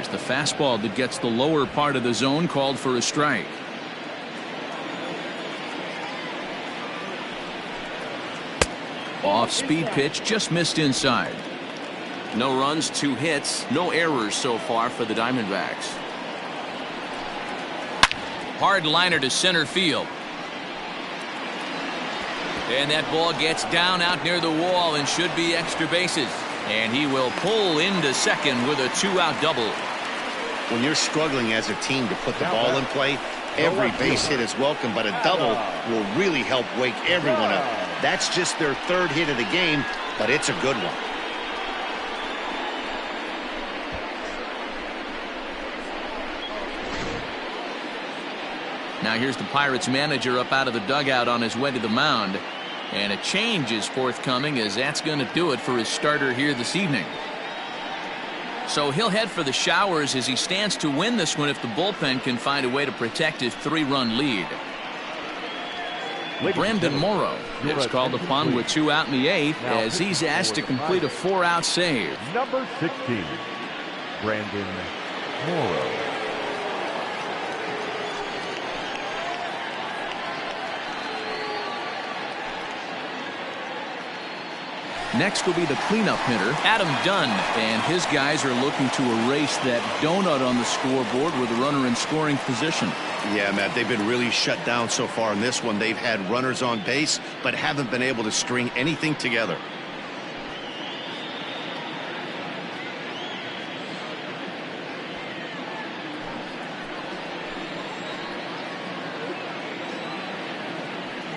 Here's the fastball that gets the lower part of the zone, called for a strike. Off-speed pitch, just missed inside. No runs, 2 hits, no errors so far for the Diamondbacks. Hard liner to center field. And that ball gets down out near the wall and should be extra bases. And he will pull into second with a 2-out double. When you're struggling as a team to put the ball in play, every base hit is welcome, but a double will really help wake everyone up. That's just their 3rd hit of the game, but it's a good one. Now here's the Pirates manager up out of the dugout on his way to the mound. And a change is forthcoming, as that's going to do it for his starter here this evening. So he'll head for the showers as he stands to win this one if the bullpen can find a way to protect his 3-run lead. Brandon Morrow is called upon with 2 out in the 8th as he's asked to complete a 4-out save. Number 16, Brandon Morrow. Next will be the cleanup hitter, Adam Dunn, and his guys are looking to erase that donut on the scoreboard with a runner in scoring position. Yeah, Matt, they've been really shut down so far in this one. They've had runners on base, but haven't been able to string anything together.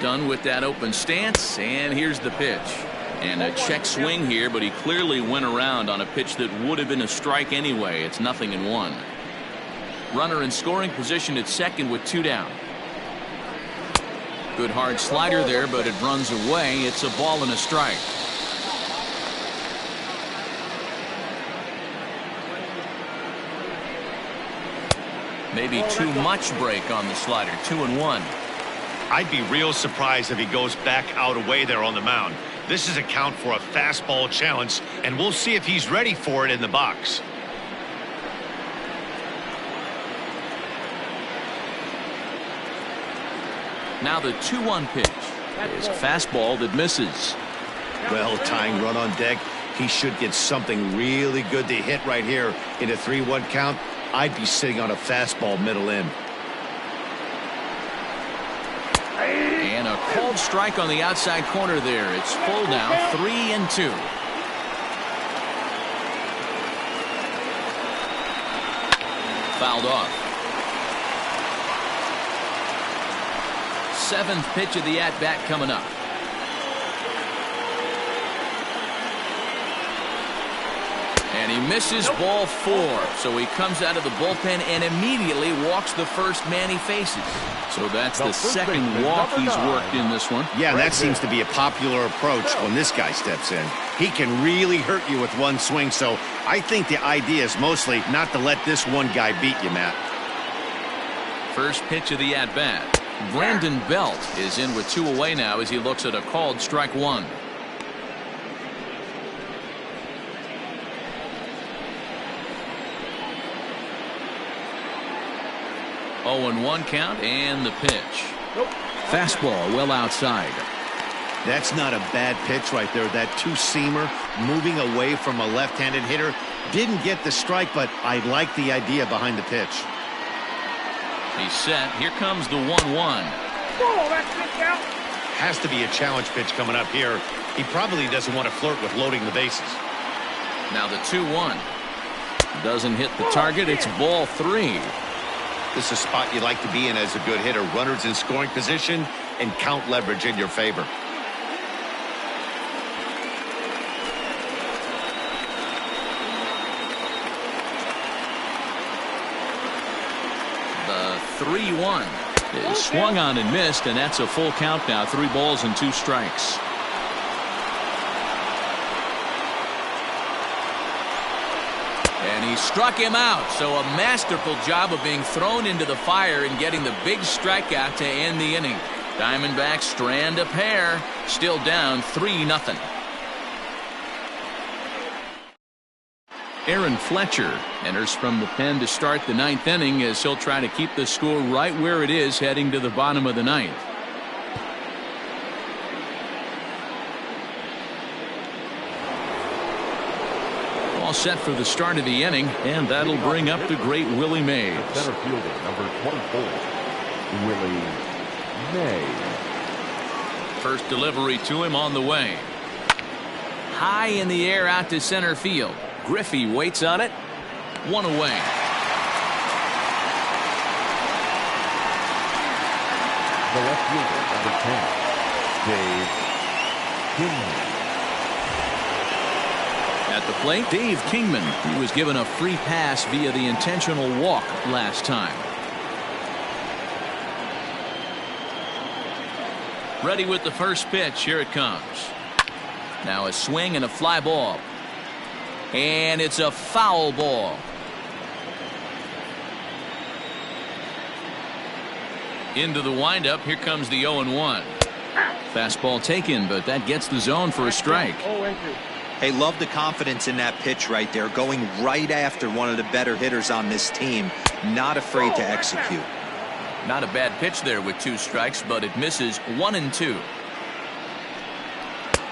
Dunn with that open stance, and here's the pitch. And a check swing here, but he clearly went around on a pitch that would have been a strike anyway. It's 0-1. Runner in scoring position at second with 2 down. Good hard slider there, but it runs away. It's a ball and a strike. Maybe too much break on the slider. 2-1. I'd be real surprised if he goes back out away there on the mound. This is a count for a fastball challenge, and we'll see if he's ready for it in the box. Now the 2-1 pitch is a fastball that misses. Well, tying run on deck. He should get something really good to hit right here in a 3-1 count. I'd be sitting on a fastball middle in. And a called strike on the outside corner there. It's full now, 3-2. Fouled off. 7th pitch of the at-bat coming up. And he misses ball 4. So he comes out of the bullpen and immediately walks the first man he faces. So that's the second walk he's worked in this one. Yeah, that seems to be a popular approach when this guy steps in. He can really hurt you with one swing, so I think the idea is mostly not to let this one guy beat you, Matt. First pitch of the at-bat. Brandon Belt is in with 2 away now as he looks at a called strike 1. 0-1 count, and the pitch. Fastball well outside. That's not a bad pitch right there. That 2-seamer moving away from a left-handed hitter. Didn't get the strike, but I like the idea behind the pitch. He's set. Here comes the 1-1. Has to be a challenge pitch coming up here. He probably doesn't want to flirt with loading the bases. Now the 2-1. Doesn't hit the target. It's ball 3. This is a spot you like to be in as a good hitter. Runners in scoring position and count leverage in your favor. The 3-1 is swung on and missed, and that's a full count now. 3 balls and 2 strikes. And he struck him out. So a masterful job of being thrown into the fire and getting the big strikeout to end the inning. Diamondbacks strand a pair. Still down 3-0. Aaron Fletcher enters from the pen to start the ninth inning as he'll try to keep the score right where it is heading to the bottom of the ninth. All set for the start of the inning, and that'll bring up the great Willie Mays. Center fielder, number 24, Willie Mays. First delivery to him on the way. High in the air out to center field. Griffey waits on it. One away. The left fielder, number 10, Dave Kingman. At the plate, Dave Kingman. He was given a free pass via the intentional walk last time. Ready with the first pitch. Here it comes. Now a swing and a fly ball. And it's a foul ball. Into the windup. Here comes the 0-1. Fastball taken, but that gets the zone for a strike. Hey, love the confidence in that pitch right there, going right after one of the better hitters on this team, not afraid to execute. Not a bad pitch there with 2 strikes, but it misses 1-2.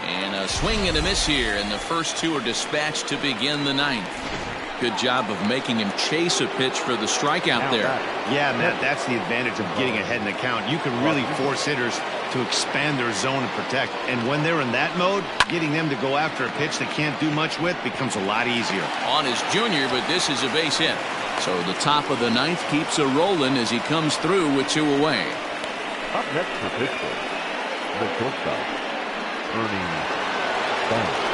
And a swing and a miss here, and the first 2 are dispatched to begin the ninth. Good job of making him chase a pitch for the strikeout there. Yeah, Matt, that's the advantage of getting ahead in the count. You can really force hitters to expand their zone and protect. And when they're in that mode, getting them to go after a pitch they can't do much with becomes a lot easier. On his junior, but this is a base hit. So the top of the ninth keeps a rolling as he comes through with 2 away. Up next for Pittsburgh, the shortstop, Ernie Banks.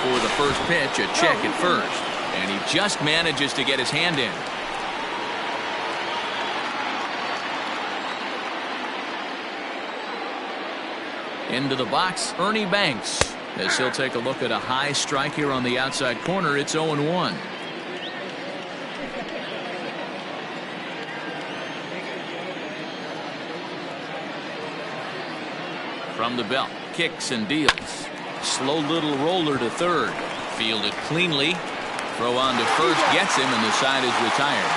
For the first pitch, a check at first. And he just manages to get his hand in. Into the box, Ernie Banks. As he'll take a look at a high strike here on the outside corner, it's 0-1. From the belt, kicks and deals. Slow little roller to third. Fielded cleanly. Throw on to first gets him, and the side is retired.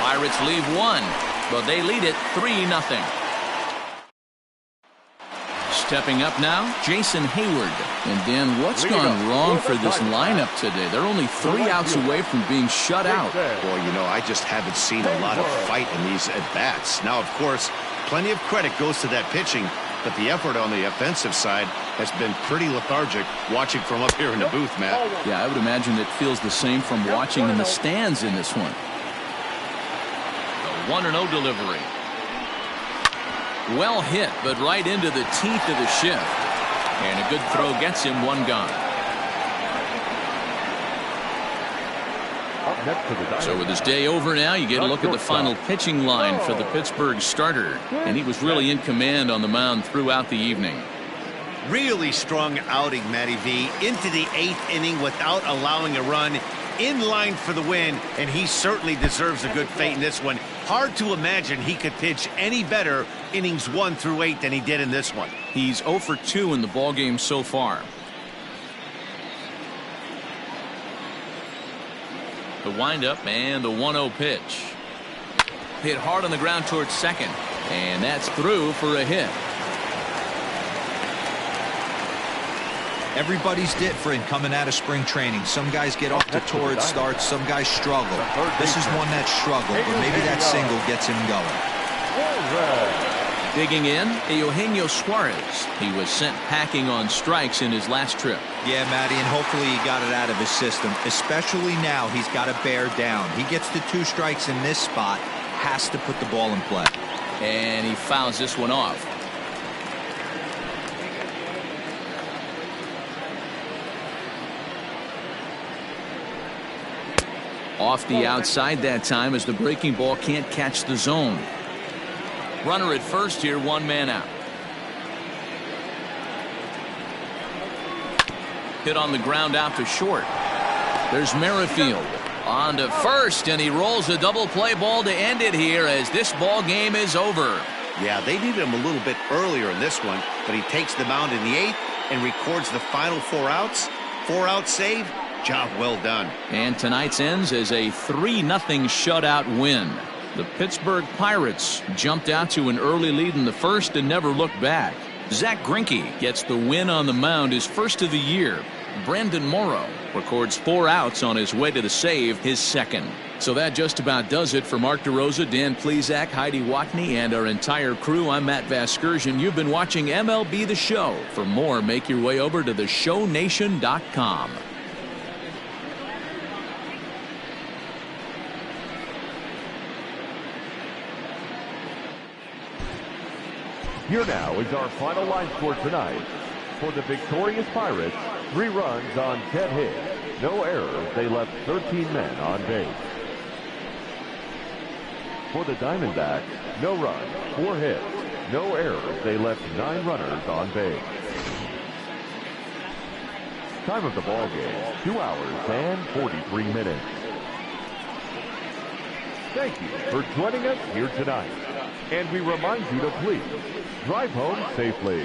Pirates leave 1, but they lead it 3-0. Stepping up now, Jason Hayward. And Dan, what's gone wrong for this lineup today? They're only 3 outs away from being shut out. Boy, you know, I just haven't seen a lot of fight in these at-bats. Now, of course, plenty of credit goes to that pitching, but the effort on the offensive side has been pretty lethargic watching from up here in the booth, Matt. Yeah, I would imagine it feels the same from watching in the stands in this one. A 1-0 delivery. Well hit, but right into the teeth of the shift. And a good throw gets him 1 gone. So with his day over now, you get a look at the final pitching line for the Pittsburgh starter. And he was really in command on the mound throughout the evening. Really strong outing, Matty V. Into the 8th inning without allowing a run. In line for the win, and he certainly deserves a good fate in this one. Hard to imagine he could pitch any better innings 1 through 8 than he did in this one. He's 0 for 2 in the ballgame so far. The windup and the 1-0 pitch. Hit hard on the ground towards second, and that's through for a hit. Everybody's different coming out of spring training. Some guys get off to torrid starts, some guys struggle. This is one that struggled, but maybe that single gets him going. Digging in, Eugenio Suarez. He was sent packing on strikes in his last trip. Yeah, Matty, and hopefully he got it out of his system. Especially now, he's got to bear down. He gets the 2 strikes in this spot, has to put the ball in play. And he fouls this one off. Off the outside that time as the breaking ball can't catch the zone. Runner at first here, 1 man out. Hit on the ground out to short. There's Merrifield on to first, and he rolls a double play ball to end it here as this ball game is over. Yeah, they needed him a little bit earlier in this one, but he takes the mound in the 8th and records the final 4 outs. 4-out save. Job well done. And tonight's ends as a 3-0 shutout win. The Pittsburgh Pirates jumped out to an early lead in the first and never looked back. Zach Greinke gets the win on the mound, his first of the year. Brandon Morrow records 4 outs on his way to the save, his second. So that just about does it for Mark DeRosa, Dan Plesac, Heidi Watney, and our entire crew. I'm Matt Vasgersian. You've been watching MLB The Show. For more, make your way over to theshownation.com. Here now is our final line score tonight. For the victorious Pirates, 3 runs on 10 hits. No errors. They left 13 men on base. For the Diamondbacks, no runs, 4 hits. No errors. They left 9 runners on base. Time of the ball game, 2 hours and 43 minutes. Thank you for joining us here tonight. And we remind you to please drive home safely.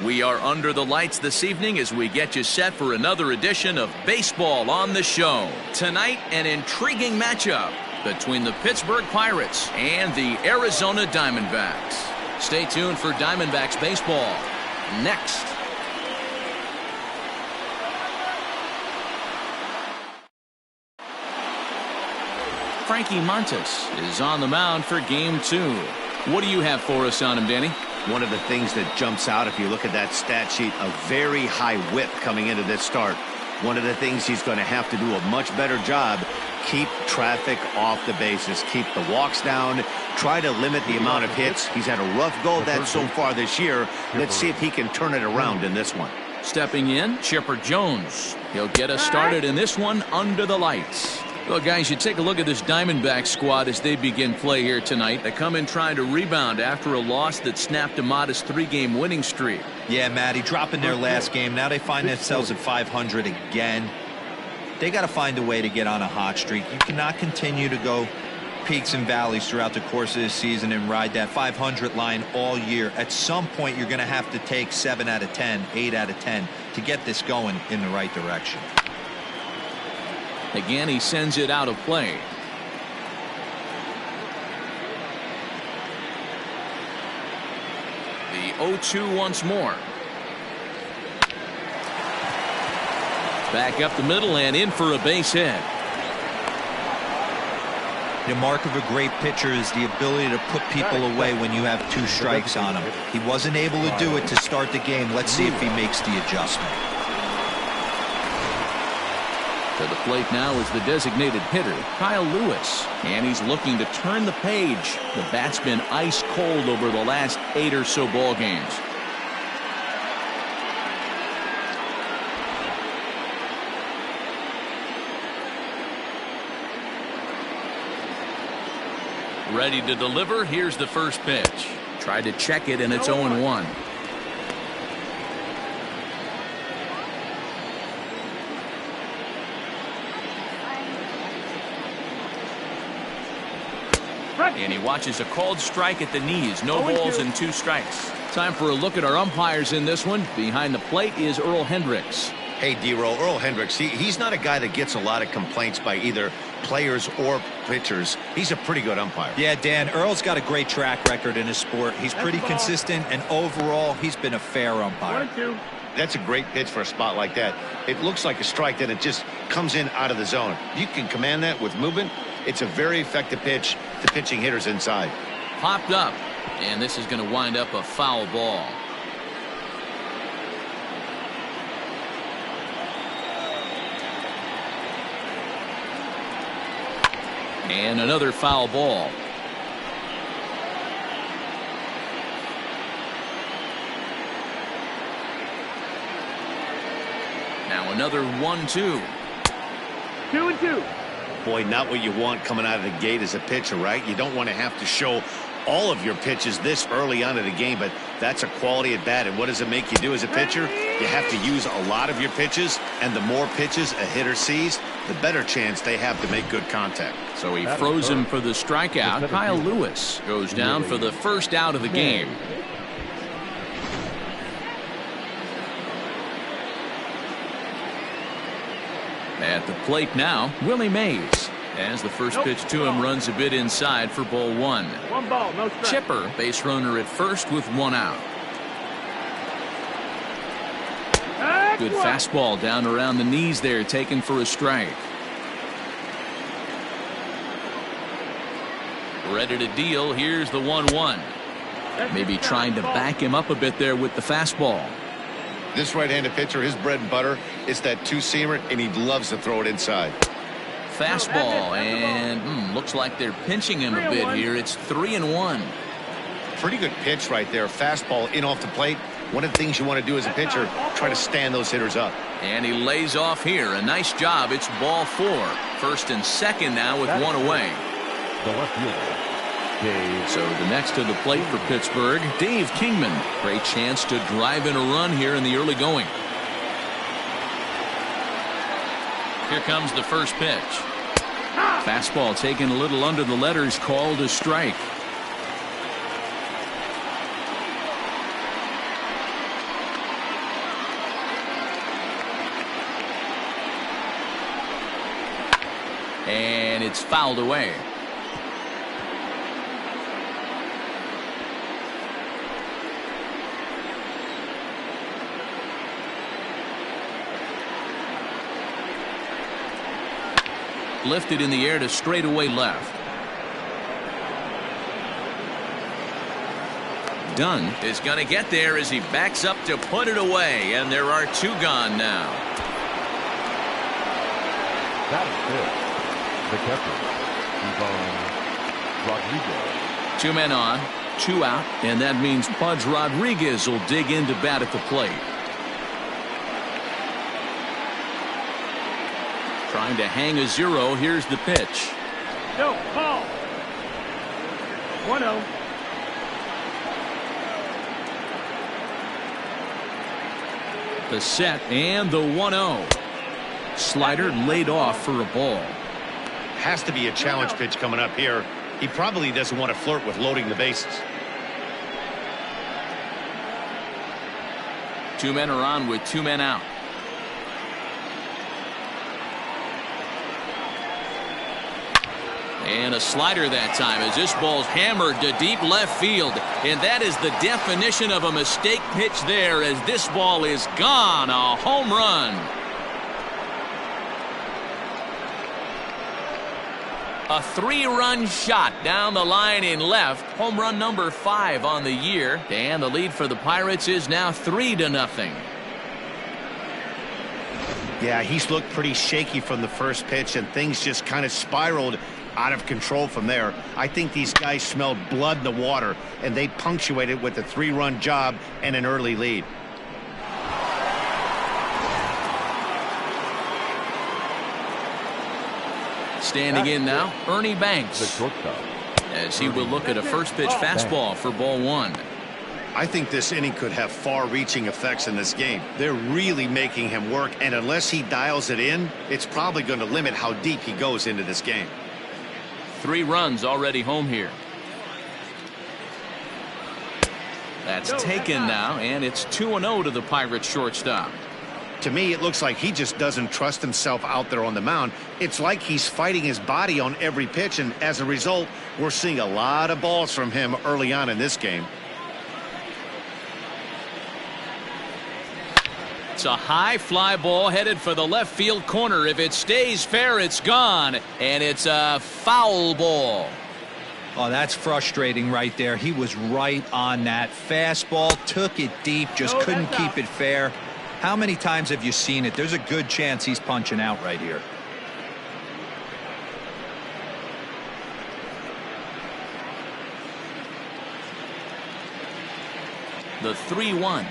We are under the lights this evening as we get you set for another edition of Baseball on the Show. Tonight, an intriguing matchup between the Pittsburgh Pirates and the Arizona Diamondbacks. Stay tuned for Diamondbacks baseball next. Frankie Montas is on the mound for Game 2. What do you have for us on him, Danny? One of the things that jumps out if you look at that stat sheet, a very high whip coming into this start. One of the things he's going to have to do a much better job, keep traffic off the bases, keep the walks down, try to limit the amount of hits. He's had a rough go of that so far this year. Let's see if he can turn it around in this one. Stepping in, Chipper Jones. He'll get us started in this one under the lights. Well, guys, you take a look at this Diamondback squad as they begin play here tonight. They come in trying to rebound after a loss that snapped a modest 3-game winning streak. Yeah, Matty, dropping their last game. Now they find themselves at 500 again. They got to find a way to get on a hot streak. You cannot continue to go peaks and valleys throughout the course of this season and ride that 500 line all year. At some point, you're going to have to take 7 out of 10, 8 out of 10 to get this going in the right direction. Again, he sends it out of play. The 0-2 once more. Back up the middle and in for a base hit. The mark of a great pitcher is the ability to put people away when you have 2 strikes on him. He wasn't able to do it to start the game. Let's see if he makes the adjustment. To the plate now is the designated hitter, Kyle Lewis. And he's looking to turn the page. The bat's been ice cold over the last 8 or so ball games. Ready to deliver. Here's the first pitch. Tried to check it, and it's 0-1. And he watches a called strike at the knees. No balls and 2 strikes. Time for a look at our umpires in this one. Behind the plate is Earl Hendricks. Hey, D-Roll, Earl Hendricks, he's not a guy that gets a lot of complaints by either players or pitchers. He's a pretty good umpire. Yeah, Dan, Earl's got a great track record in his sport. He's pretty consistent, and overall, he's been a fair umpire. That's a great pitch for a spot like that. It looks like a strike, then it just comes in out of the zone. You can command that with movement. It's a very effective pitch to pitching hitters inside. Popped up, and this is going to wind up a foul ball. And another foul ball. Now another 1-2. 2-2. Boy, not what you want coming out of the gate as a pitcher, right? You don't want to have to show all of your pitches this early on in the game, but that's a quality at bat. And what does it make you do as a pitcher? You have to use a lot of your pitches, and the more pitches a hitter sees, the better chance they have to make good contact. So he froze him for the strikeout. Kyle Lewis goes down for the first out of the game. At the plate now, Willie Mays. As the first pitch to him runs a bit inside for ball 1. 1 ball, no strike. Chipper, base runner at first with 1 out. Good fastball down around the knees there, taken for a strike. Ready to deal. Here's the 1-1. Maybe trying to back him up a bit there with the fastball. This right-handed pitcher, his bread and butter is that 2-seamer, and he loves to throw it inside. Fastball, and looks like they're pinching him a bit here. It's 3-1. Pretty good pitch right there. Fastball in off the plate. One of the things you want to do as a pitcher, try to stand those hitters up. And he lays off here. A nice job. It's ball 4. First and second now with 1 away. The left fielder, Dave. So the next to the plate for Pittsburgh, Dave Kingman. Great chance to drive in a run here in the early going. Here comes the first pitch. Fastball taken a little under the letters, called a strike. it's fouled away. Lifted in the air to straightaway left. Dunn is going to get there as he backs up to put it away, and there are 2 gone now. That's it. The catcher, Ivan Rodriguez. 2 men on, 2 out, and that means Pudge Rodriguez will dig into bat at the plate. Trying to hang a 0. Here's the pitch. No, ball. 1-0. The set and the 1-0. Slider laid off for a ball. Has to be a challenge pitch coming up here. He probably doesn't want to flirt with loading the bases. 2 men are on with 2 men out. And a slider that time as this ball's hammered to deep left field. And that is the definition of a mistake pitch there as this ball is gone. A home run. A 3-run shot down the line in left. Home run number 5 on the year. And the lead for the Pirates is now 3-0. Yeah, he's looked pretty shaky from the first pitch, and things just kind of spiraled out of control from there. I think these guys smelled blood in the water, and they punctuated with a 3-run job and an early lead. Standing in now, Ernie Banks, The shortstop. as he will look at a first pitch fastball for ball 1. I think this inning could have far-reaching effects in this game. They're really making him work, and unless he dials it in, it's probably going to limit how deep he goes into this game. 3 runs already home here. That's taken now, and it's 2-0 to the Pirates shortstop. To me, it looks like he just doesn't trust himself out there on the mound. It's like he's fighting his body on every pitch, and as a result, we're seeing a lot of balls from him early on in this game. It's a high fly ball headed for the left field corner. If it stays fair, it's gone, and it's a foul ball. Oh, that's frustrating right there. He was right on that fastball, took it deep, just couldn't keep it fair. How many times have you seen it? There's a good chance he's punching out right here. The 3-1.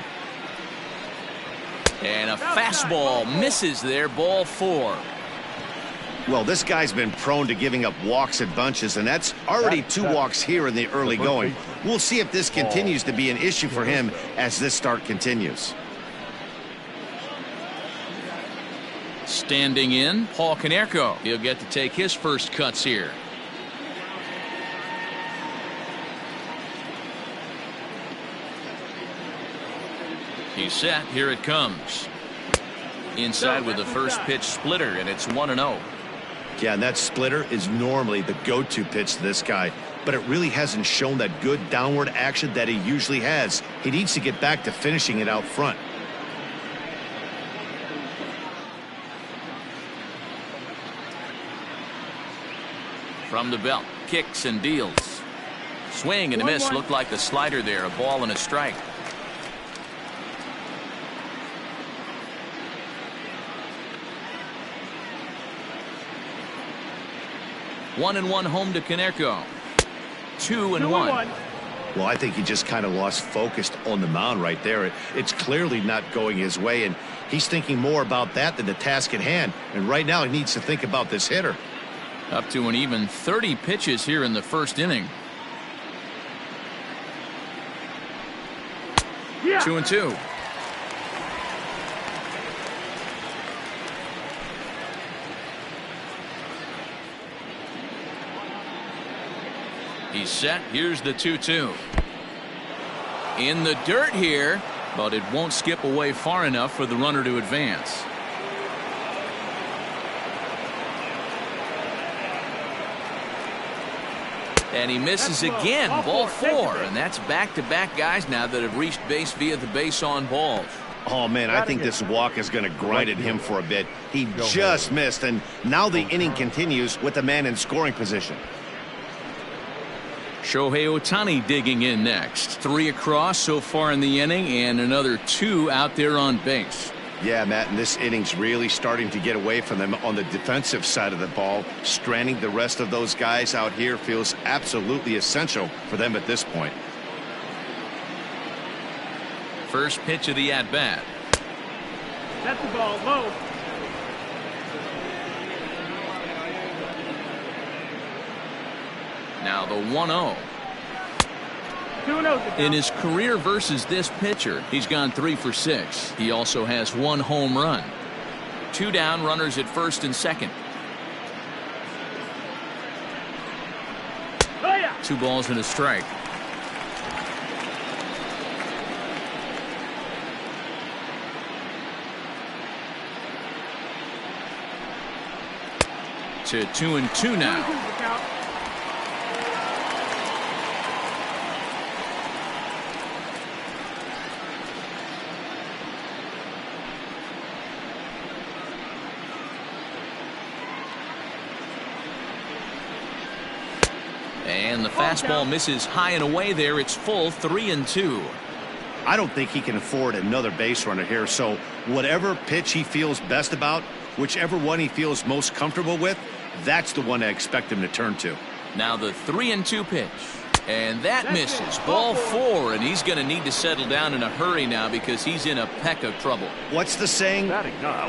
And a fastball misses there, ball 4. Well, this guy's been prone to giving up walks at bunches, and that's already 2 walks here in the early going. We'll see if this continues to be an issue for him as this start continues. Standing in, Paul Konerko. He'll get to take his first cuts here. He's set. Here it comes. Inside with the first pitch splitter, and it's 1-0. Yeah, and that splitter is normally the go-to pitch to this guy, but it really hasn't shown that good downward action that he usually has. He needs to get back to finishing it out front. From the belt, kicks and deals. Swing and a miss. Looked like the slider there. A ball and a strike. One and one home to Konerko. 2-1. Well, I think he just kind of lost focus on the mound right there. It's clearly not going his way, and he's thinking more about that than the task at hand. And right now he needs to think about this hitter. Up to an even 30 pitches here in the first inning. 2-2. He's set. Here's the 2-2. In the dirt here, but it won't skip away far enough for the runner to advance. And he misses again. Ball 4. And that's back-to-back guys now that have reached base via the base on balls. Oh, man, I think this walk is going to grind at him for a bit. He just missed, and now the inning continues with the man in scoring position. Shohei Ohtani digging in next. 3 across so far in the inning, and another 2 out there on base. Yeah, Matt, and this inning's really starting to get away from them on the defensive side of the ball. Stranding the rest of those guys out here feels absolutely essential for them at this point. First pitch of the at-bat. That's the ball low. Now the 1-0. 2-0. In his career versus this pitcher, he's gone 3 for 6. He also has 1 home run. 2 down, runners at first and second. Oh, yeah. 2 balls and a strike. To 2-2 now. And the fastball misses high and away there. It's full 3-2. I don't think he can afford another base runner here, so whatever pitch he feels best about, whichever one he feels most comfortable with, that's the one I expect him to turn to. Now the 3-2 pitch. And that misses. Ball 4, and he's going to need to settle down in a hurry now because he's in a peck of trouble. What's the saying?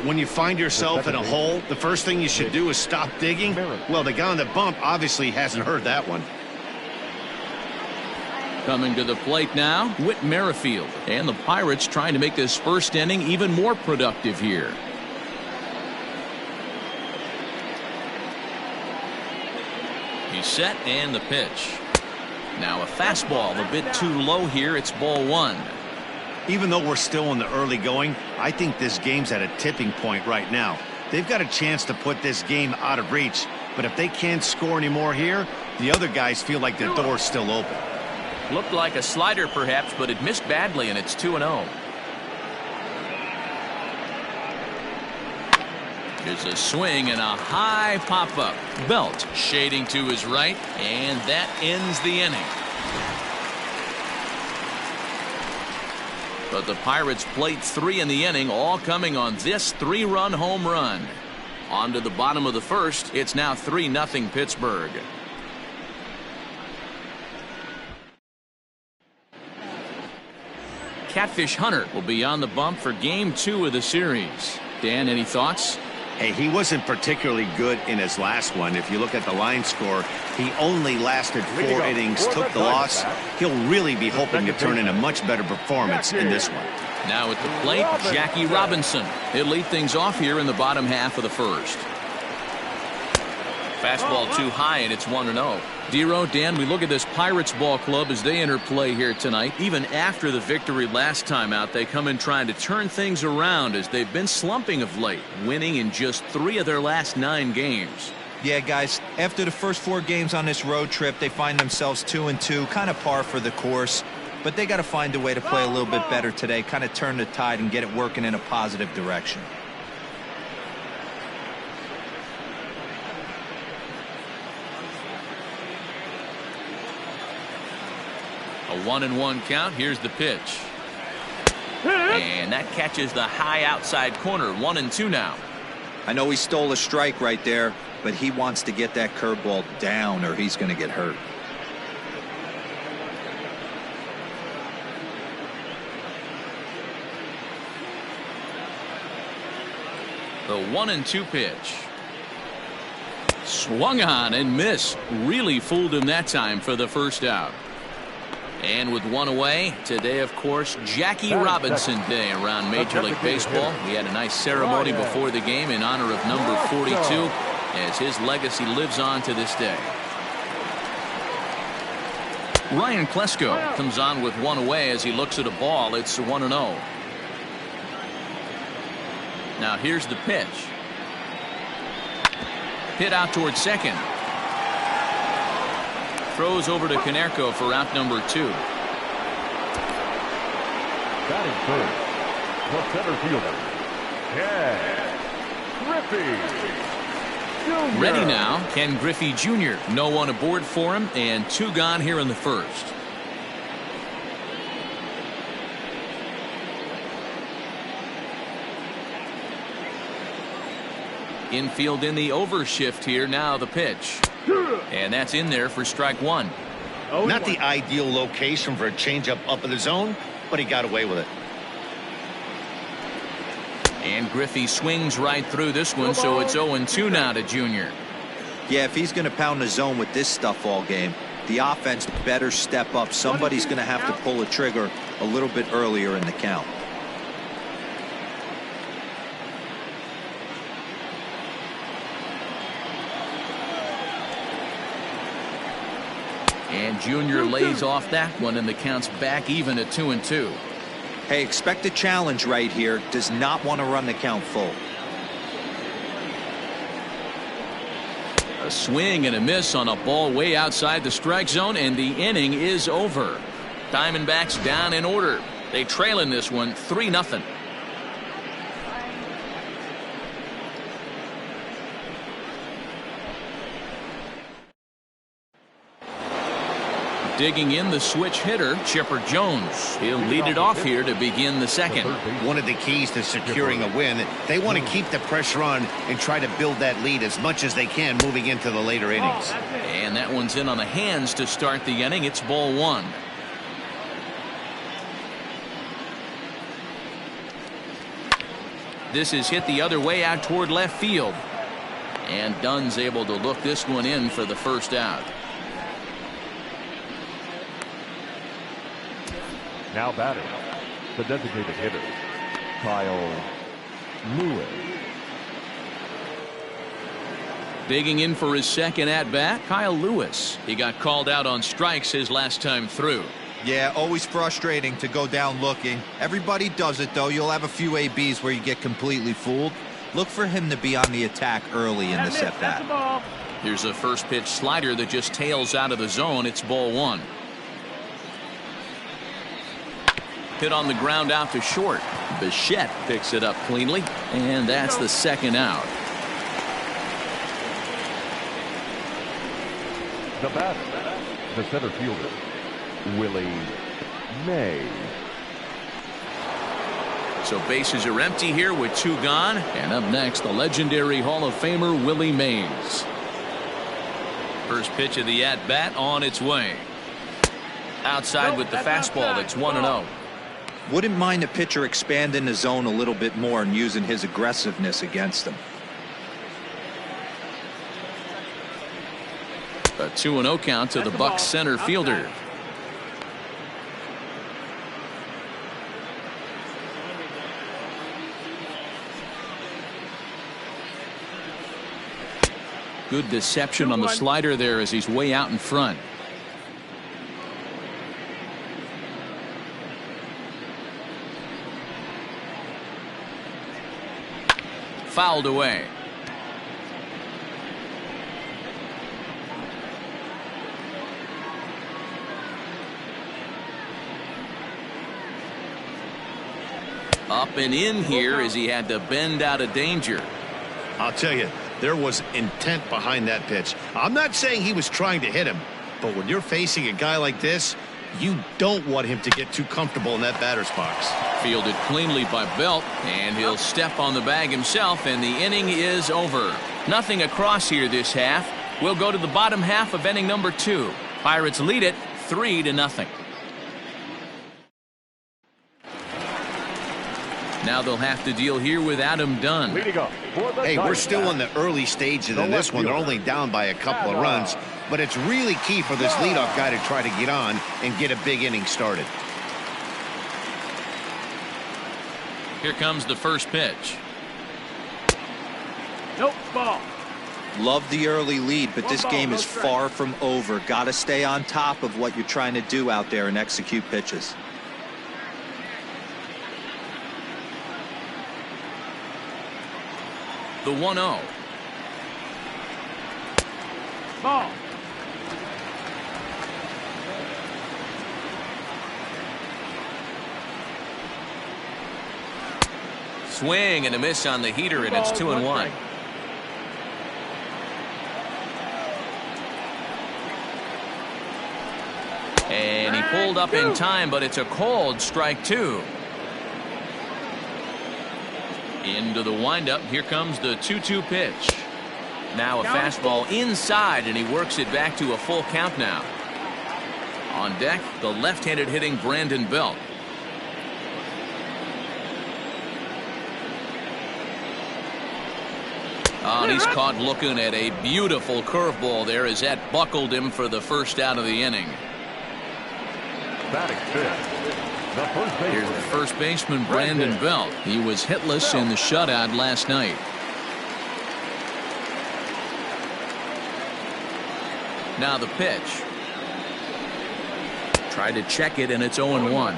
When you find yourself in a hole, the first thing you should do is stop digging. Well, the guy on the bump obviously hasn't heard that one. Coming to the plate now, Whit Merrifield. And the Pirates trying to make this first inning even more productive here. He's set, and the pitch. Now a fastball a bit too low here. It's ball 1. Even though we're still in the early going, I think this game's at a tipping point right now. They've got a chance to put this game out of reach, but if they can't score anymore here, the other guys feel like the door's still open. Looked like a slider perhaps, but it missed badly, and it's 2-0. There's a swing and a high pop-up. Belt shading to his right, and that ends the inning. But the Pirates played 3 in the inning, all coming on this 3-run home run. On to the bottom of the first. It's now 3-0 Pittsburgh. Catfish Hunter will be on the bump for game 2 of the series. Dan, any thoughts? Hey, he wasn't particularly good in his last one. If you look at the line score, he only lasted 4 innings, took the loss. He'll really be hoping to turn in a much better performance in this one. Now at the plate, Jackie Robinson. He'll lead things off here in the bottom half of the first. Fastball too high, and it's 1-0. Dero, Dan, we look at this Pirates ball club as they enter play here tonight. Even after the victory last time out, they come in trying to turn things around as they've been slumping of late, winning in just 3 of their last 9 games. Yeah, guys, after the first 4 games on this road trip, they find themselves 2-2, kind of par for the course. But they got to find a way to play a little bit better today, kind of turn the tide and get it working in a positive direction. A 1-1 count. Here's the pitch. And that catches the high outside corner. 1-2 now. I know he stole a strike right there, but he wants to get that curveball down or he's going to get hurt. The 1-2 pitch. Swung on and missed. Really fooled him that time for the first out. And with 1 away, today, of course, Jackie Robinson Day around Major League Baseball. We had a nice ceremony before the game in honor of number 42 as his legacy lives on to this day. Ryan Klesko comes on with 1 away as he looks at a ball. It's 1-0. Now here's the pitch. Hit out towards second. throws over to Konerko for out number 2. Batting first, the center fielder, Ken Griffey Jr. Ready now, Ken Griffey Jr. No one aboard for him, and 2 gone here in the first. Infield in the overshift here. Now the pitch. And that's in there for strike 1. Not the ideal location for a changeup up in the zone, but he got away with it. And Griffey swings right through this one, so it's 0-2 now to Junior. Yeah, if he's going to pound the zone with this stuff all game, the offense better step up. Somebody's going to have to pull a trigger a little bit earlier in the count. And Junior lays off that one, and the count's back even at 2-2. Hey, expect a challenge right here. Does not want to run the count full. A swing and a miss on a ball way outside the strike zone, and the inning is over. Diamondbacks down in order. They trail in this one 3-0. Digging in the switch hitter, Chipper Jones. He'll lead it off here to begin the second. One of the keys to securing a win, they want to keep the pressure on and try to build that lead as much as they can moving into the later innings. And that one's in on the hands to start the inning. It's ball 1. This is hit the other way out toward left field. And Dunn's able to look this one in for the first out. Now batting, the designated hitter, Kyle Lewis. Digging in for his second at-bat, Kyle Lewis. He got called out on strikes his last time through. Yeah, always frustrating to go down looking. Everybody does it, though. You'll have a few ABs where you get completely fooled. Look for him to be on the attack early in this at-bat. Here's a first pitch slider that just tails out of the zone. It's ball 1. Hit on the ground out to short. Bichette picks it up cleanly, and that's the second out. The batter, the center fielder, Willie Mays. So bases are empty here with 2 gone. And up next, the legendary Hall of Famer Willie Mays. First pitch of the at-bat on its way. Outside with the fastball. That's 1-0. Wouldn't mind a pitcher expanding the zone a little bit more and using his aggressiveness against them. A 2-0 count to the Bucs center fielder. Good deception on the slider there as he's way out in front. Fouled away. Up and in here as he had to bend out of danger. I'll tell you, there was intent behind that pitch. I'm not saying he was trying to hit him, but when you're facing a guy like this, you don't want him to get too comfortable in that batter's box. Fielded cleanly by Belt, and he'll step on the bag himself, and the inning is over. Nothing across here this half. We'll go to the bottom half of inning number 2. Pirates lead it 3-0. Now they'll have to deal here with Adam Dunn. Hey, we're still in the early stages of this one. They're only down by a couple of runs, but it's really key for this leadoff guy to try to get on and get a big inning started. Here comes the first pitch. Nope, ball. Love the early lead, but this game is far from over. Got to stay on top of what you're trying to do out there and execute pitches. The 1-0. Ball. Swing and a miss on the heater, and it's 2-1. And he pulled up in time, but it's a called strike 2. Into the windup. Here comes the 2-2 pitch. Now a fastball inside, and he works it back to a full count now. On deck, the left-handed hitting Brandon Belt. Oh, and he's caught looking at a beautiful curveball there as that buckled him for the first out of the inning. Batting fifth, here's the first baseman, Brandon Belt. He was hitless in the shutout last night. Now the pitch. Tried to check it, and it's 0-1.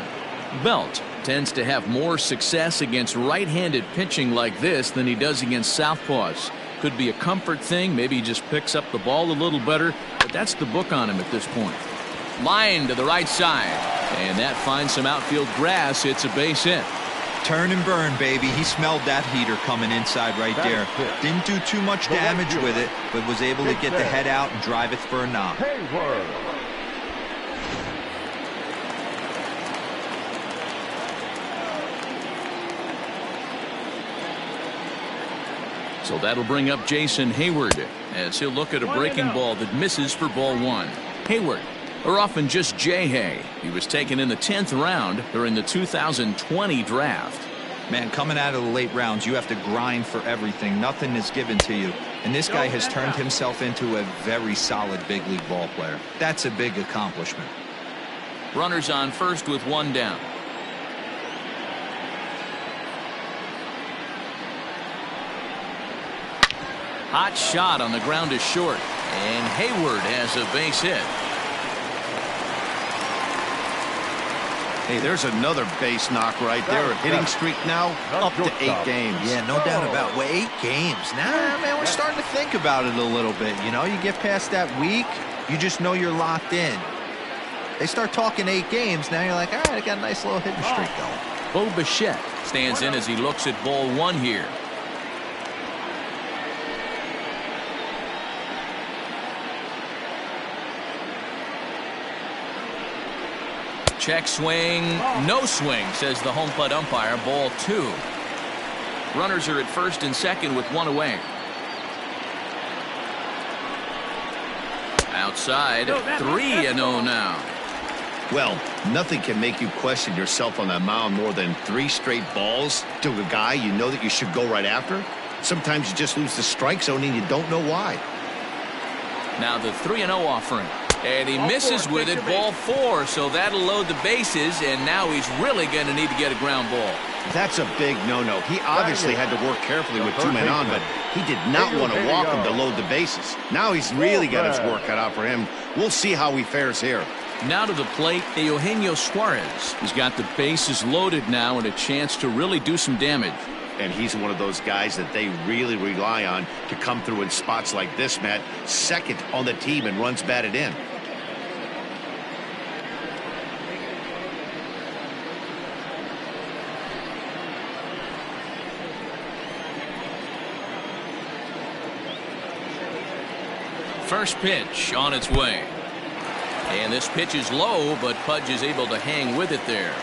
Belt tends to have more success against right-handed pitching like this than he does against southpaws. Could be a comfort thing. Maybe he just picks up the ball a little better, but that's the book on him at this point. Line to the right side, and that finds some outfield grass. It's a base hit. Turn and burn, baby. He smelled that heater coming inside right there. Didn't do too much damage with it, but was able to get the head out and drive it for a knock. Hayward. So that'll bring up Jason Hayward as he'll look at a breaking ball that misses for ball 1. Hayward, or often just J-Hay. He was taken in the 10th round during the 2020 draft. Man, coming out of the late rounds, you have to grind for everything. Nothing is given to you. And this guy has turned himself into a very solid big league ball player. That's a big accomplishment. Runners on first with 1 down. Hot shot on the ground is short, and Hayward has a base hit. Hey, there's another base knock right there. A hitting streak now up to 8 games. Yeah, no doubt about it. Well, 8 games. Nah, man, we're starting to think about it a little bit. You know, you get past that week, you just know you're locked in. They start talking 8 games, now you're like, all right, I got a nice little hitting streak going. Bo Bichette stands in as he looks at ball 1 here. Check swing, no swing, says the home plate umpire. Ball 2. Runners are at first and second with 1 away. Outside, 3-0 now. Well, nothing can make you question yourself on that mound more than 3 straight balls to a guy you know that you should go right after. Sometimes you just lose the strike zone and you don't know why. Now the 3-0 offering. And he misses with it, ball 4, so that'll load the bases, and now he's really going to need to get a ground ball. That's a big no-no. He obviously had to work carefully with 2 men on, but he did not want to walk him to load the bases. Now he's really got his work cut out for him. We'll see how he fares here. Now to the plate, Eugenio Suarez. He's got the bases loaded now and a chance to really do some damage. And he's one of those guys that they really rely on to come through in spots like this, Matt. Second on the team and runs batted in. First pitch on its way. And this pitch is low, but Pudge is able to hang with it there.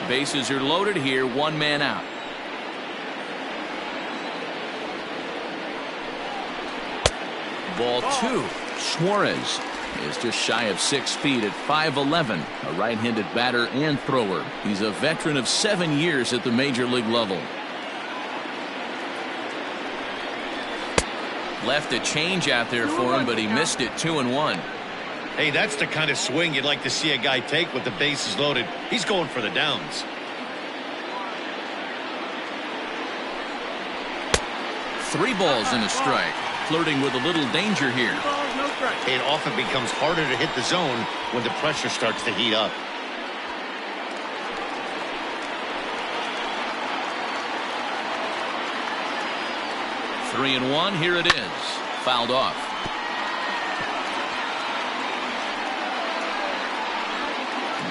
Bases are loaded here, 1 man out. Ball 2. Suarez is just shy of 6 feet at 5'11", a right-handed batter and thrower. He's a veteran of 7 years at the major league level. Left a change out there for him, but he missed it. 2-1. Hey, that's the kind of swing you'd like to see a guy take with the bases loaded. He's going for the downs. Three balls and a strike. Flirting with a little danger here. It often becomes harder to hit the zone when the pressure starts to heat up. Three and one. Here it is. Fouled off.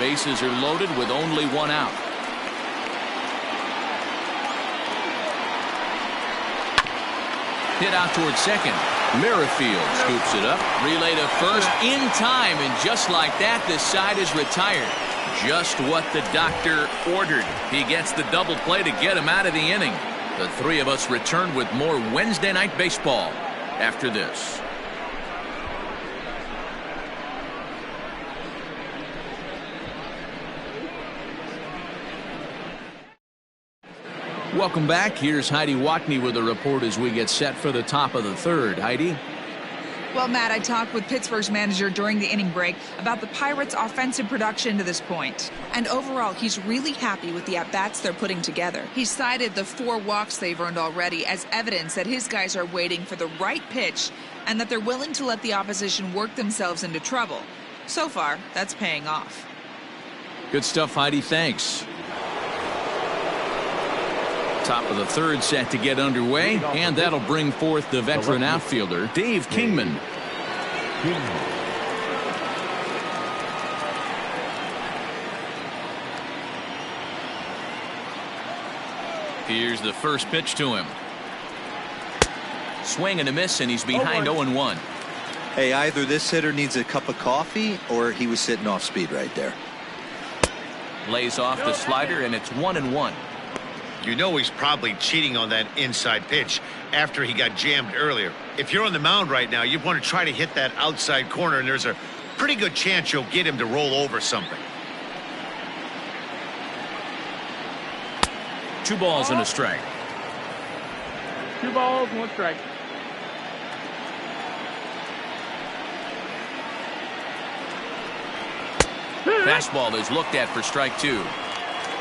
Bases are loaded with only one out. Hit out towards second. Merrifield scoops it up. Relay to first in time, and just like that, this side is retired. Just what the doctor ordered. He gets the double play to get him out of the inning. The three of us return with more Wednesday Night Baseball after this. Welcome back. Here's Heidi Watney with a report as we get set for the top of the third. Heidi? Well, Matt, I talked with Pittsburgh's manager during the inning break about the Pirates' offensive production to this point. And overall, he's really happy with the at-bats they're putting together. He cited the 4 walks they've earned already as evidence that his guys are waiting for the right pitch and that they're willing to let the opposition work themselves into trouble. So far, that's paying off. Good stuff, Heidi. Thanks. Top of the third set to get underway, and that'll bring forth the veteran outfielder, Dave Kingman. Here's the first pitch to him. Swing and a miss, and he's behind 0-1. Hey, either this hitter needs a cup of coffee or he was sitting off speed right there. Lays off the slider, and it's 1-1. You know he's probably cheating on that inside pitch after he got jammed earlier. If you're on the mound right now, you want to try to hit that outside corner, and there's a pretty good chance you'll get him to roll over something. 2 balls and a strike. 2 balls, 1 strike. Fastball is looked at for strike 2.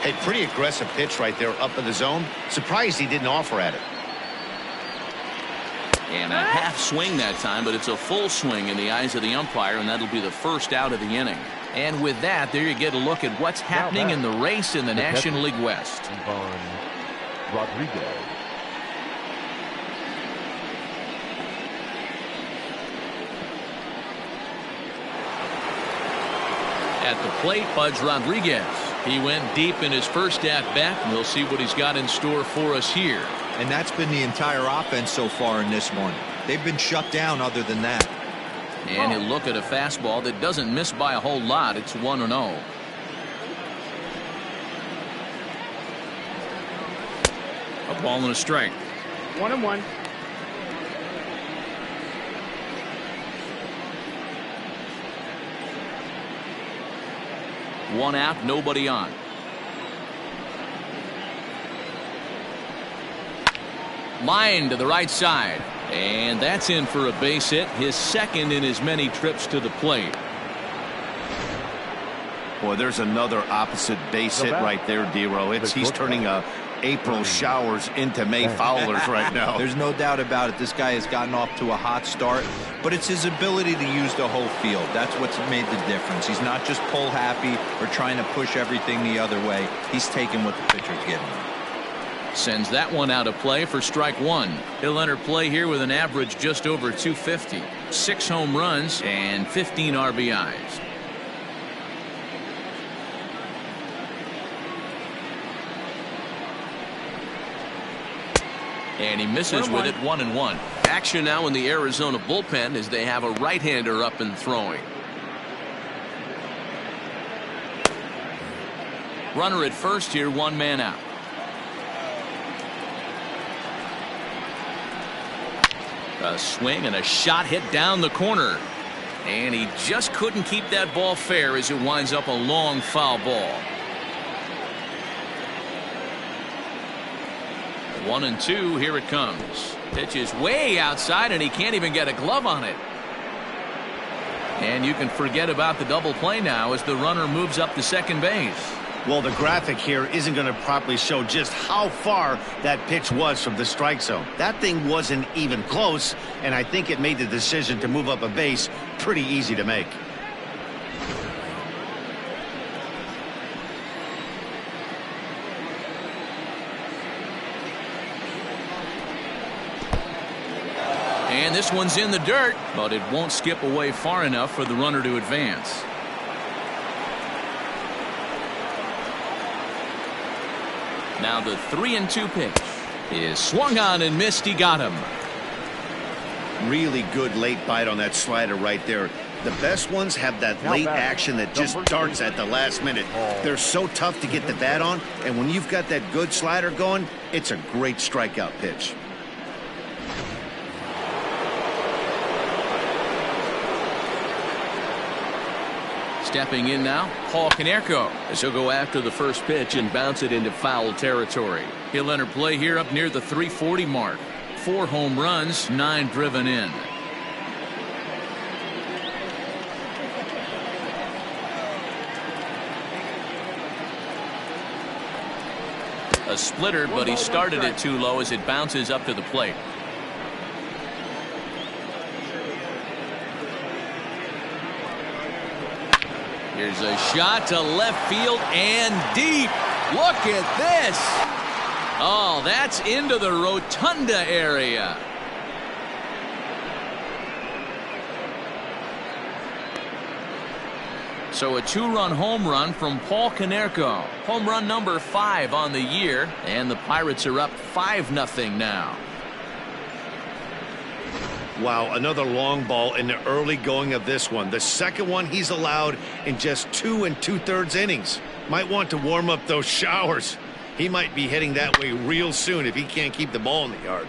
Hey, pretty aggressive pitch right there up in the zone. Surprised he didn't offer at it. And a half swing that time, but it's a full swing in the eyes of the umpire, and that'll be the first out of the inning. And with that, there you get a look at what's happening in the race in the National League West. Rodriguez. At the plate, Pudge Rodriguez. He went deep in his first at-bat, and we'll see what he's got in store for us here. And that's been the entire offense so far in this one. They've been shut down other than that. And he'll look at a fastball that doesn't miss by a whole lot. It's 1-0. A ball and a strike. 1-1. One out, nobody on. Line to the right side. And that's in for a base hit, his second in as many trips to the plate. Boy, there's another opposite base hit right there, D-Row. He's turning April showers into May foulers right now. There's no doubt about it. This guy has gotten off to a hot start, but it's his ability to use the whole field. That's what's made the difference. He's not just pull happy or trying to push everything the other way. He's taking what the pitcher's giving him. Sends that one out of play for strike 1. He'll enter play here with an average just over 250. 6 home runs and 15 RBIs. And he misses with it, 1-1. Action now in the Arizona bullpen as they have a right-hander up and throwing. Runner at first here, 1 man out. A swing and a shot hit down the corner. And he just couldn't keep that ball fair as it winds up a long foul ball. 1-2, here it comes. Pitch is way outside and he can't even get a glove on it. And you can forget about the double play now as the runner moves up to second base. Well, the graphic here isn't going to properly show just how far that pitch was from the strike zone. That thing wasn't even close, and I think it made the decision to move up a base pretty easy to make. And this one's in the dirt, but it won't skip away far enough for the runner to advance. Now the 3-2 pitch is swung on and missed. He got him. Really good late bite on that slider right there. The best ones have that late action that just darts at the last minute. They're so tough to get the bat on, and when you've got that good slider going, it's a great strikeout pitch. Stepping in now, Paul Konerko, as he'll go after the first pitch and bounce it into foul territory. He'll enter play here up near the 340 mark. 4 home runs, 9 driven in. A splitter, but he started it too low as it bounces up to the plate. Here's a shot to left field and deep. Look at this. Oh, that's into the rotunda area. So a 2-run home run from Paul Konerko. Home run number 5 on the year, and the Pirates are up 5-0 now. Wow, another long ball in the early going of this one. The second one he's allowed in just 2 2/3 innings. Might want to warm up those showers. He might be heading that way real soon if he can't keep the ball in the yard.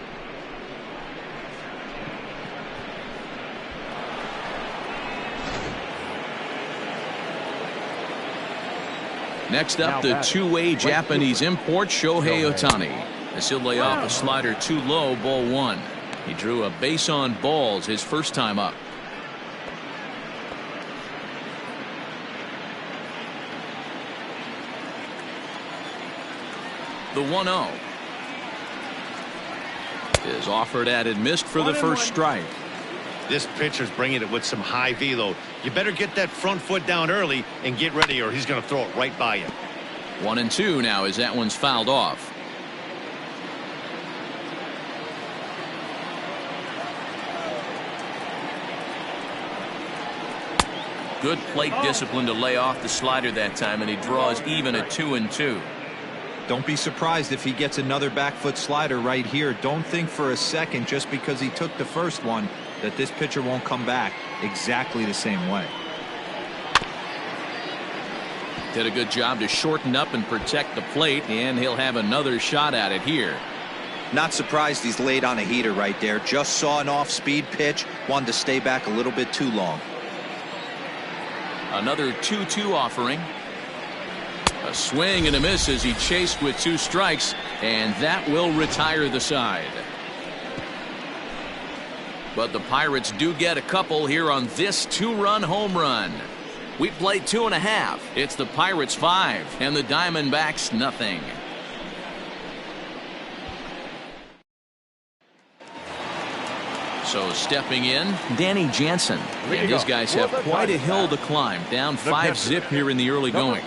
Next up, the two-way Japanese import, Shohei Ohtani. As he'll lay off a slider too low, ball 1. He drew a base on balls his first time up. The 1-0 is offered at and missed for the first strike. This pitcher's bringing it with some high velo. You better get that front foot down early and get ready, or he's going to throw it right by you. 1-2 now as that one's fouled off. Good plate discipline to lay off the slider that time, and he draws even at 2-2. Don't be surprised if he gets another back foot slider right here. Don't think for a second, just because he took the first one, that this pitcher won't come back exactly the same way. Did a good job to shorten up and protect the plate, and he'll have another shot at it here. Not surprised he's laid on a heater right there. Just saw an off-speed pitch, wanted to stay back a little bit too long. Another 2-2 offering. A swing and a miss as he chased with 2 strikes, and that will retire the side. But the Pirates do get a couple here on this 2-run home run. We played 2.5. It's the Pirates 5 and the Diamondbacks nothing. So stepping in, Danny Jansen. And these guys have quite a hill to climb. Down 5-zip here in the early going.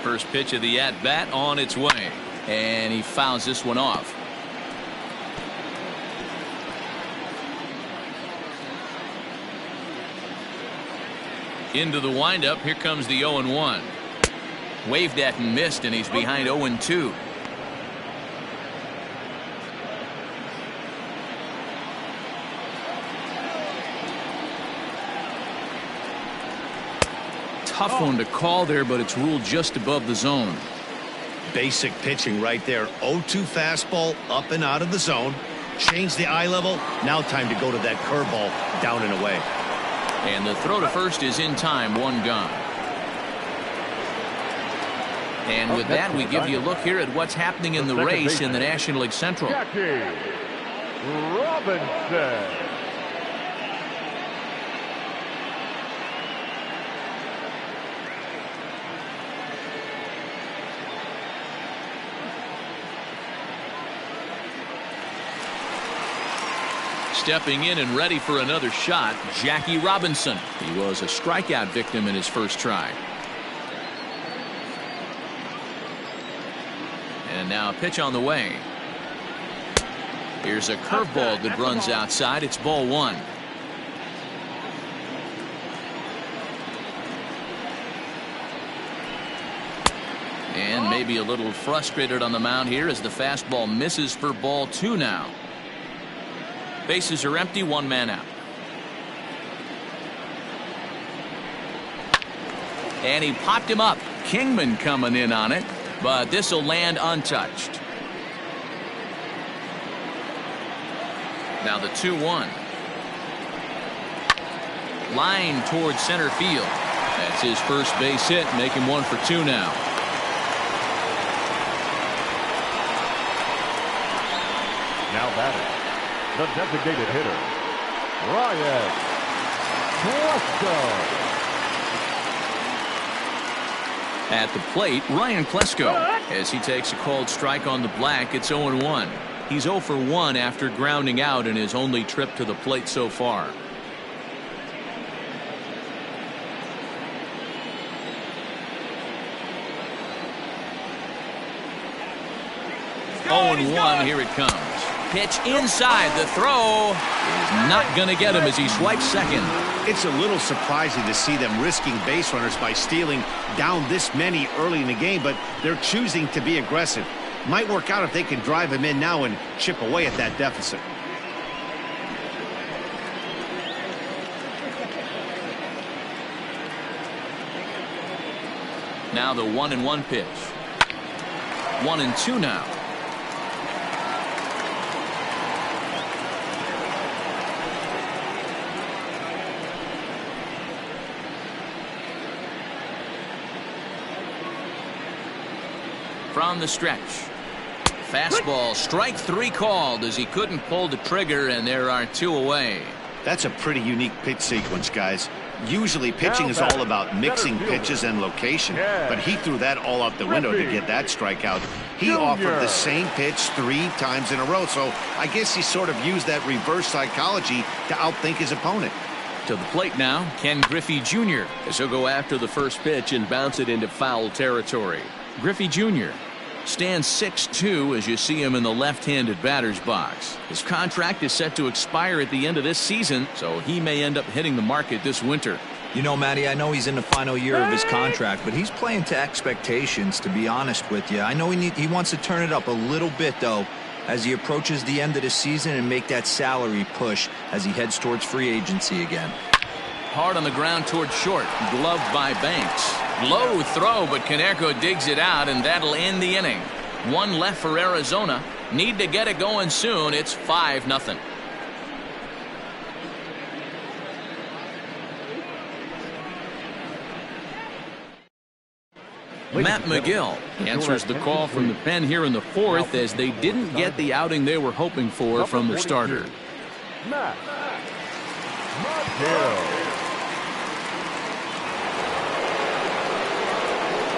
First pitch of the at-bat on its way. And he fouls this one off. Into the windup. Here comes the 0-1. Waved at and missed, and he's behind 0-2. Tough one to call there, but it's ruled just above the zone. Basic pitching right there. 0-2 fastball up and out of the zone. Change the eye level. Now time to go to that curveball down and away. And the throw to first is in time. 1 gone. And with that, we give you a look here at what's happening in the race in the National League Central. Jackie Robinson. Stepping in and ready for another shot, Jackie Robinson. He was a strikeout victim in his first try. And now a pitch on the way. Here's a curveball that runs outside. It's ball 1. And maybe a little frustrated on the mound here as the fastball misses for ball 2 now. Bases are empty, 1 man out. And he popped him up. Kingman coming in on it, but this will land untouched. Now the 2-1. Line towards center field. That's his first base hit, making 1 for 2 now. Now batting, the designated hitter, Ryan Klesko. At the plate, Ryan Klesko, as he takes a called strike on the black. It's 0-1. He's 0 for 1 after grounding out in his only trip to the plate so far. Oh, and 1, here it comes. Pitch inside. The throw is not going to get him as he swipes second. It's a little surprising to see them risking base runners by stealing down this many early in the game, but they're choosing to be aggressive. Might work out if they can drive him in now and chip away at that deficit. Now the 1-1 pitch. 1-2 now. From the stretch. Fastball, strike 3 called as he couldn't pull the trigger, and there are 2 away. That's a pretty unique pitch sequence, guys. Usually pitching is all about mixing pitches and location, but he threw that all out the window to get that strikeout. He offered the same pitch 3 times in a row, so I guess he sort of used that reverse psychology to outthink his opponent. To the plate now, Ken Griffey Jr. as he'll go after the first pitch and bounce it into foul territory. Griffey Jr. stands 6'2" as you see him in the left-handed batter's box. His contract is set to expire at the end of this season, so he may end up hitting the market this winter. You know, Matty, I know he's in the final year of his contract, but he's playing to expectations, to be honest with you. I know he wants to turn it up a little bit, though, as he approaches the end of the season and make that salary push as he heads towards free agency again. Hard on the ground towards short, gloved by Banks. Low throw, but Konerko digs it out, and that'll end the inning. 1 left for Arizona. Need to get it going soon. It's 5-0. Matt Magill answers the call from the pen here in the 4th as they didn't get the outing they were hoping for from the starter. Matt Magill.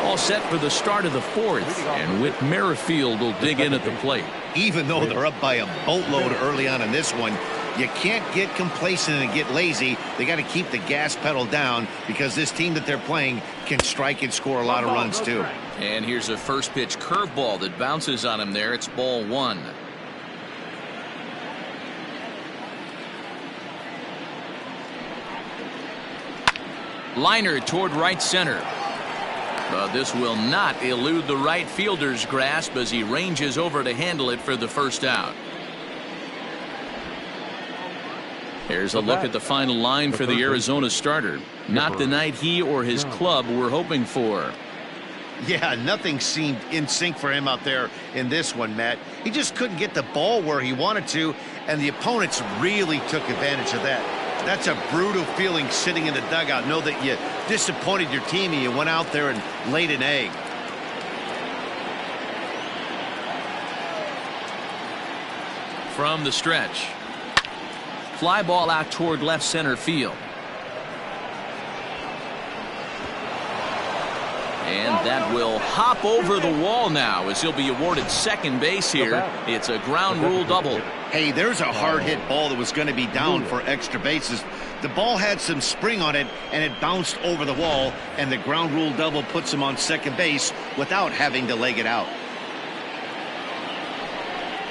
All set for the start of the 4th, and Whit Merrifield will dig in at the plate. Even though they're up by a boatload early on in this one, you can't get complacent and get lazy. They got to keep the gas pedal down because this team that they're playing can strike and score a lot of runs too. And here's a first pitch curveball that bounces on him there. It's ball 1. Liner toward right center. But this will not elude the right fielder's grasp as he ranges over to handle it for the first out. Here's a look at the final line for the Arizona starter. Not the night he or his club were hoping for. Yeah, nothing seemed in sync for him out there in this one, Matt. He just couldn't get the ball where he wanted to, and the opponents really took advantage of that. That's a brutal feeling sitting in the dugout. Know that you disappointed your team and you went out there and laid an egg. From the stretch. Fly ball out toward left center field. And that will hop over the wall now as he'll be awarded second base here. It's a ground rule double. Hey, there's a hard hit ball that was going to be down for extra bases. The ball had some spring on it and it bounced over the wall, and the ground rule double puts him on second base without having to leg it out.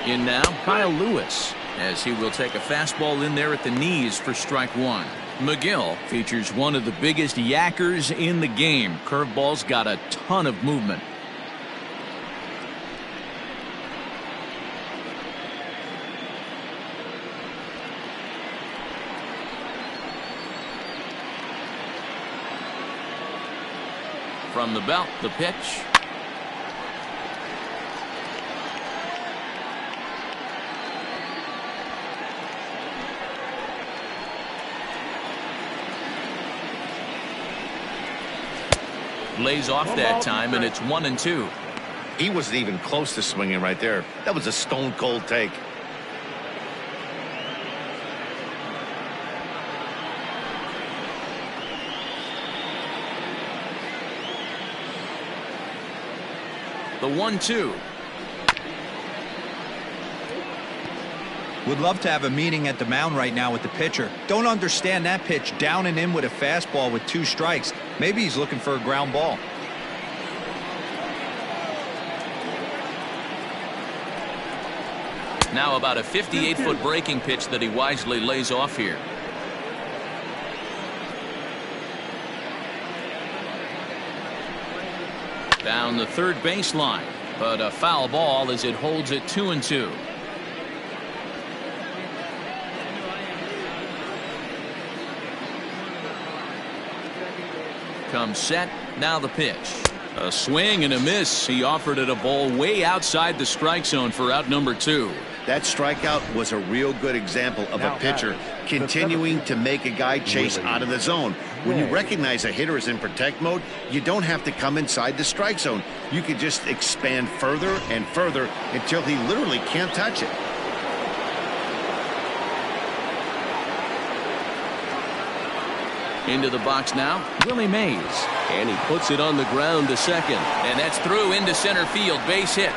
In now, Kyle Lewis, as he will take a fastball in there at the knees for strike 1. Magill features one of the biggest yackers in the game. Curveball's got a ton of movement. From the belt, the pitch. Lays off that time, and it's 1-2. He wasn't even close to swinging right there. That was a stone cold take. The 1-2. Would love to have a meeting at the mound right now with the pitcher. Don't understand that pitch down and in with a fastball with 2 strikes. Maybe he's looking for a ground ball. Now about a 58-foot breaking pitch that he wisely lays off here. Down the third baseline, but a foul ball as it holds it 2-2. Comes set, now the pitch. A swing and a miss. He offered it a ball way outside the strike zone for out number 2. That strikeout was a real good example of a pitcher continuing to make a guy chase out of the zone. When you recognize a hitter is in protect mode, you don't have to come inside the strike zone. You can just expand further and further until he literally can't touch it. Into the box now, Willie Mays. And he puts it on the ground to second. And that's through into center field. Base hit.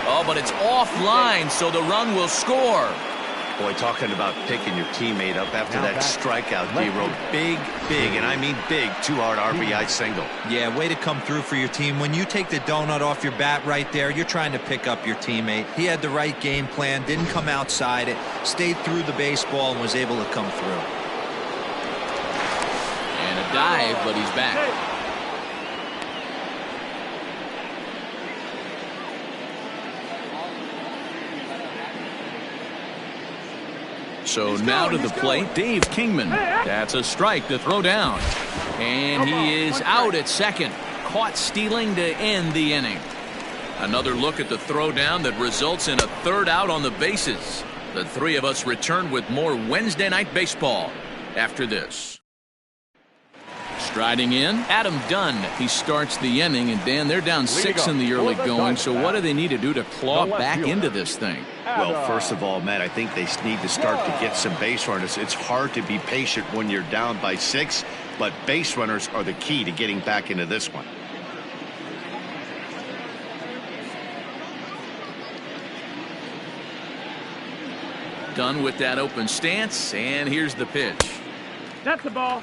Oh, but it's offline, so the run will score. Boy, talking about picking your teammate up after that strikeout, D-Row. Big, and I mean big, 2-out RBI single. Yeah, way to come through for your team. When you take the donut off your bat right there, you're trying to pick up your teammate. He had the right game plan, didn't come outside it, stayed through the baseball, and was able to come through. And a dive, but he's back. So now to the plate, Dave Kingman. That's a strike to throw down. And he is out at second. Caught stealing to end the inning. Another look at the throwdown that results in a third out on the bases. The three of us return with more Wednesday Night Baseball after this. Striding in, Adam Dunn. He starts the inning, and Dan, they're down 6 in the early going, so what do they need to do to claw back into this thing? Well, first of all, Matt, I think they need to start to get some base runners. It's hard to be patient when you're down by 6, but base runners are the key to getting back into this one. Done with that open stance, and here's the pitch. That's the ball.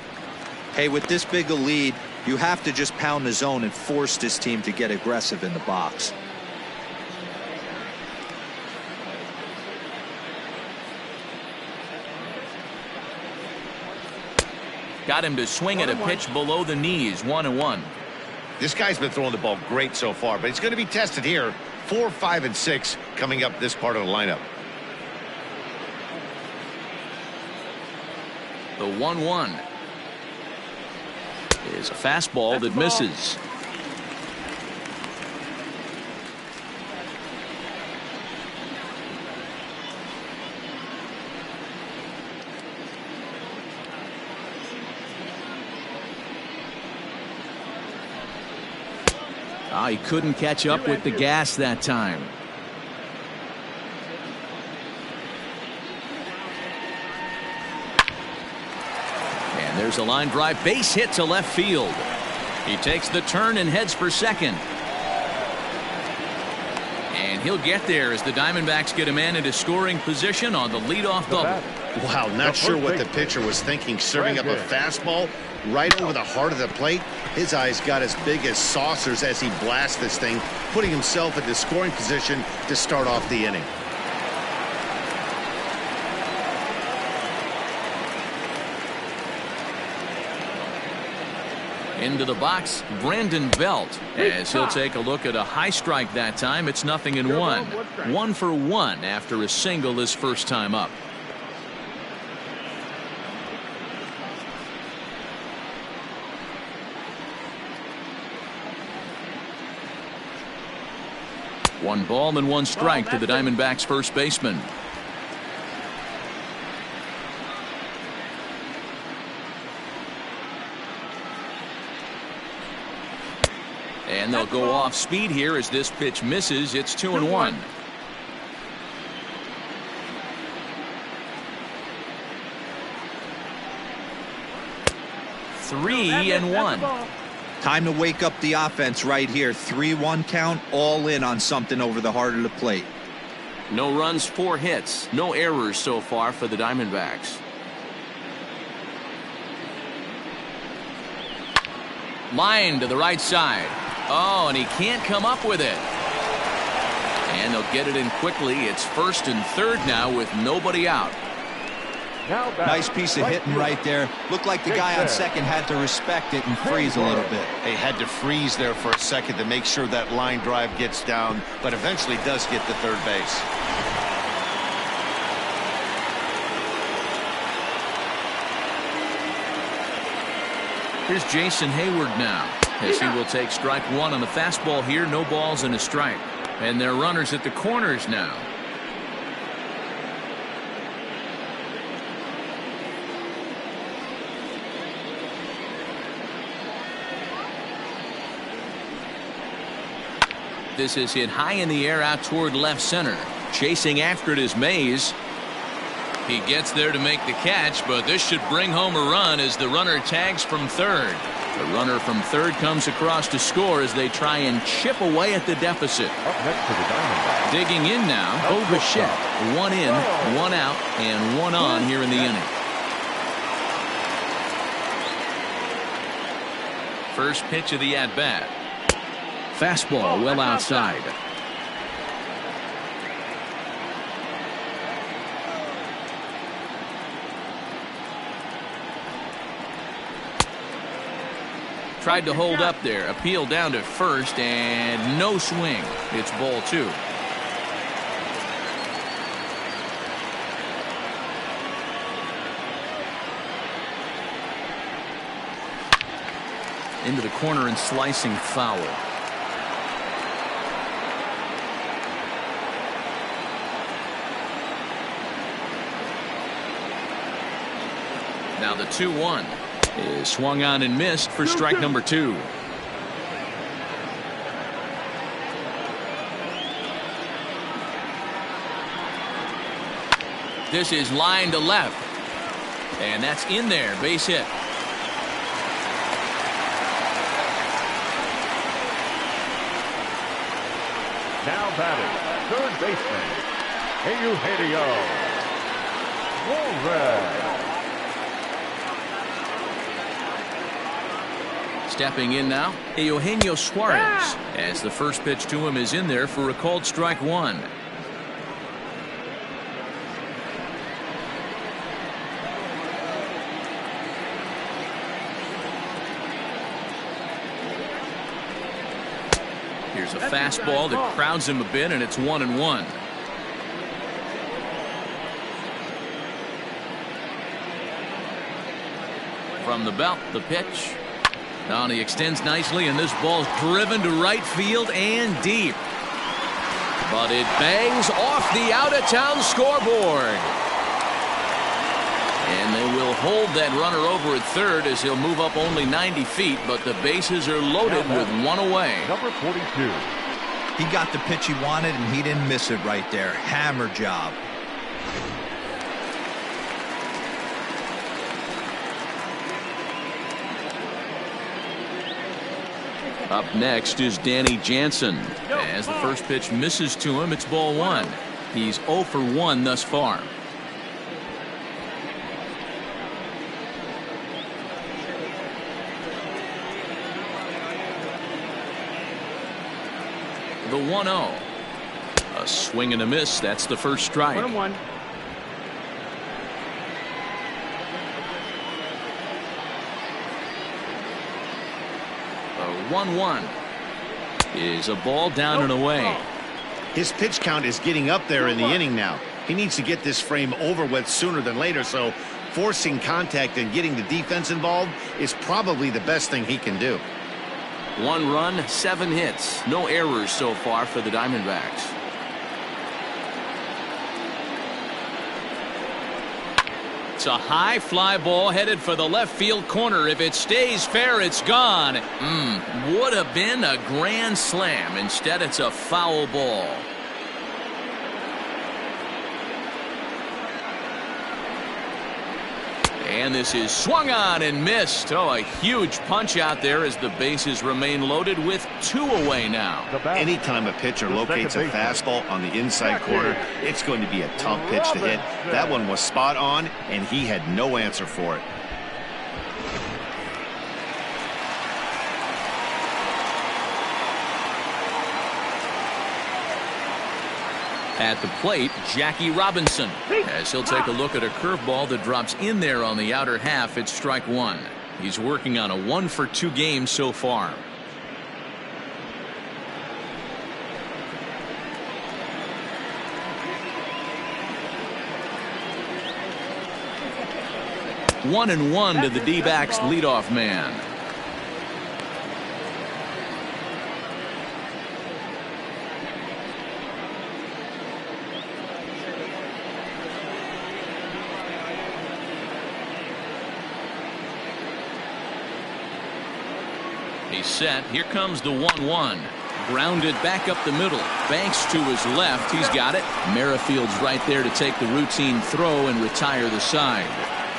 Hey, with this big a lead, you have to just pound the zone and force this team to get aggressive in the box. Got him to swing at a pitch below the knees, 1-1. This guy's been throwing the ball great so far, but he's going to be tested here. 4, 5, and 6 coming up this part of the lineup. The 1-1 is a fastball that misses. He couldn't catch up with the gas that time. And there's a line drive, base hit to left field. He takes the turn and heads for second. And he'll get there as the Diamondbacks get a man into scoring position on the leadoff double. Wow, not sure what the pitcher was thinking, serving up a fastball right over the heart of the plate. His eyes got as big as saucers as he blasts this thing, putting himself into scoring position to start off the inning. Into the box, Brandon Belt, as he'll take a look at a high strike that time. It's 0-1. 1 for 1 after a single his first time up. 1 ball and 1 strike to the Diamondbacks first baseman. And they'll go off speed here as this pitch misses. It's 2-1. Three and 1. Time to wake up the offense right here. 3-1 count, all in on something over the heart of the plate. No runs, 4 hits. No errors so far for the Diamondbacks. Line to the right side. Oh, and he can't come up with it. And they'll get it in quickly. It's 1st and 3rd now with nobody out. Nice piece of hitting right there. Looked like the guy on second had to respect it and freeze a little bit. They had to freeze there for a second to make sure that line drive gets down, but eventually does get to third base. Here's Jason Hayward now, as he will take strike 1 on the fastball here. No balls and a strike. And they're runners at the corners now. This is hit high in the air out toward left center. Chasing after it is Mays. He gets there to make the catch, but this should bring home a run as the runner tags from third. The runner from third comes across to score as they try and chip away at the deficit. Up next to the Diamondbacks. Digging in now, Bo Bichette. 1 in, 1 out, and 1 on here in the inning. First pitch of the at-bat. Fastball well outside. Tried to hold up there. Appeal down to first and no swing. It's ball 2. Into the corner and slicing foul. Now the 2-1 is swung on and missed for strike number 2. This is line to left. And that's in there. Base hit. Now batting, third baseman, Eugenio Suarez. Stepping in now, Eugenio Suarez, as the first pitch to him is in there for a called strike 1. Here's a fastball that crowds him a bit, and it's 1-1. From the belt, the pitch. Now he extends nicely, and this ball's driven to right field and deep. But it bangs off the out-of-town scoreboard. And they will hold that runner over at third as he'll move up only 90 feet, but the bases are loaded with 1 away. Number 42. He got the pitch he wanted, and he didn't miss it right there. Hammer job. Up next is Danny Jansen. As the first pitch misses to him, it's ball 1. He's 0 for 1 thus far. The 1-0. A swing and a miss. That's the first strike. 1-1. The 1-1 is a ball down and away. His pitch count is getting up there in the inning now. He needs to get this frame over with sooner than later, so forcing contact and getting the defense involved is probably the best thing he can do. 1 run, 7 hits. No errors so far for the Diamondbacks. It's a high fly ball headed for the left field corner. If it stays fair, it's gone. Would have been a grand slam. Instead, it's a foul ball. And this is swung on and missed. Oh, a huge punch out there as the bases remain loaded with 2 away now. Anytime a pitcher locates a fastball on the inside corner, it's going to be a tough pitch to hit. That one was spot on, and he had no answer for it. At the plate, Jackie Robinson, as he'll take a look at a curveball that drops in there on the outer half. It's strike 1. He's working on a 1-for-2 game so far. One and one to the D-backs leadoff man. He's set. Here comes the 1-1. Grounded back up the middle. Banks to his left. He's got it. Merrifield's right there to take the routine throw and retire the side.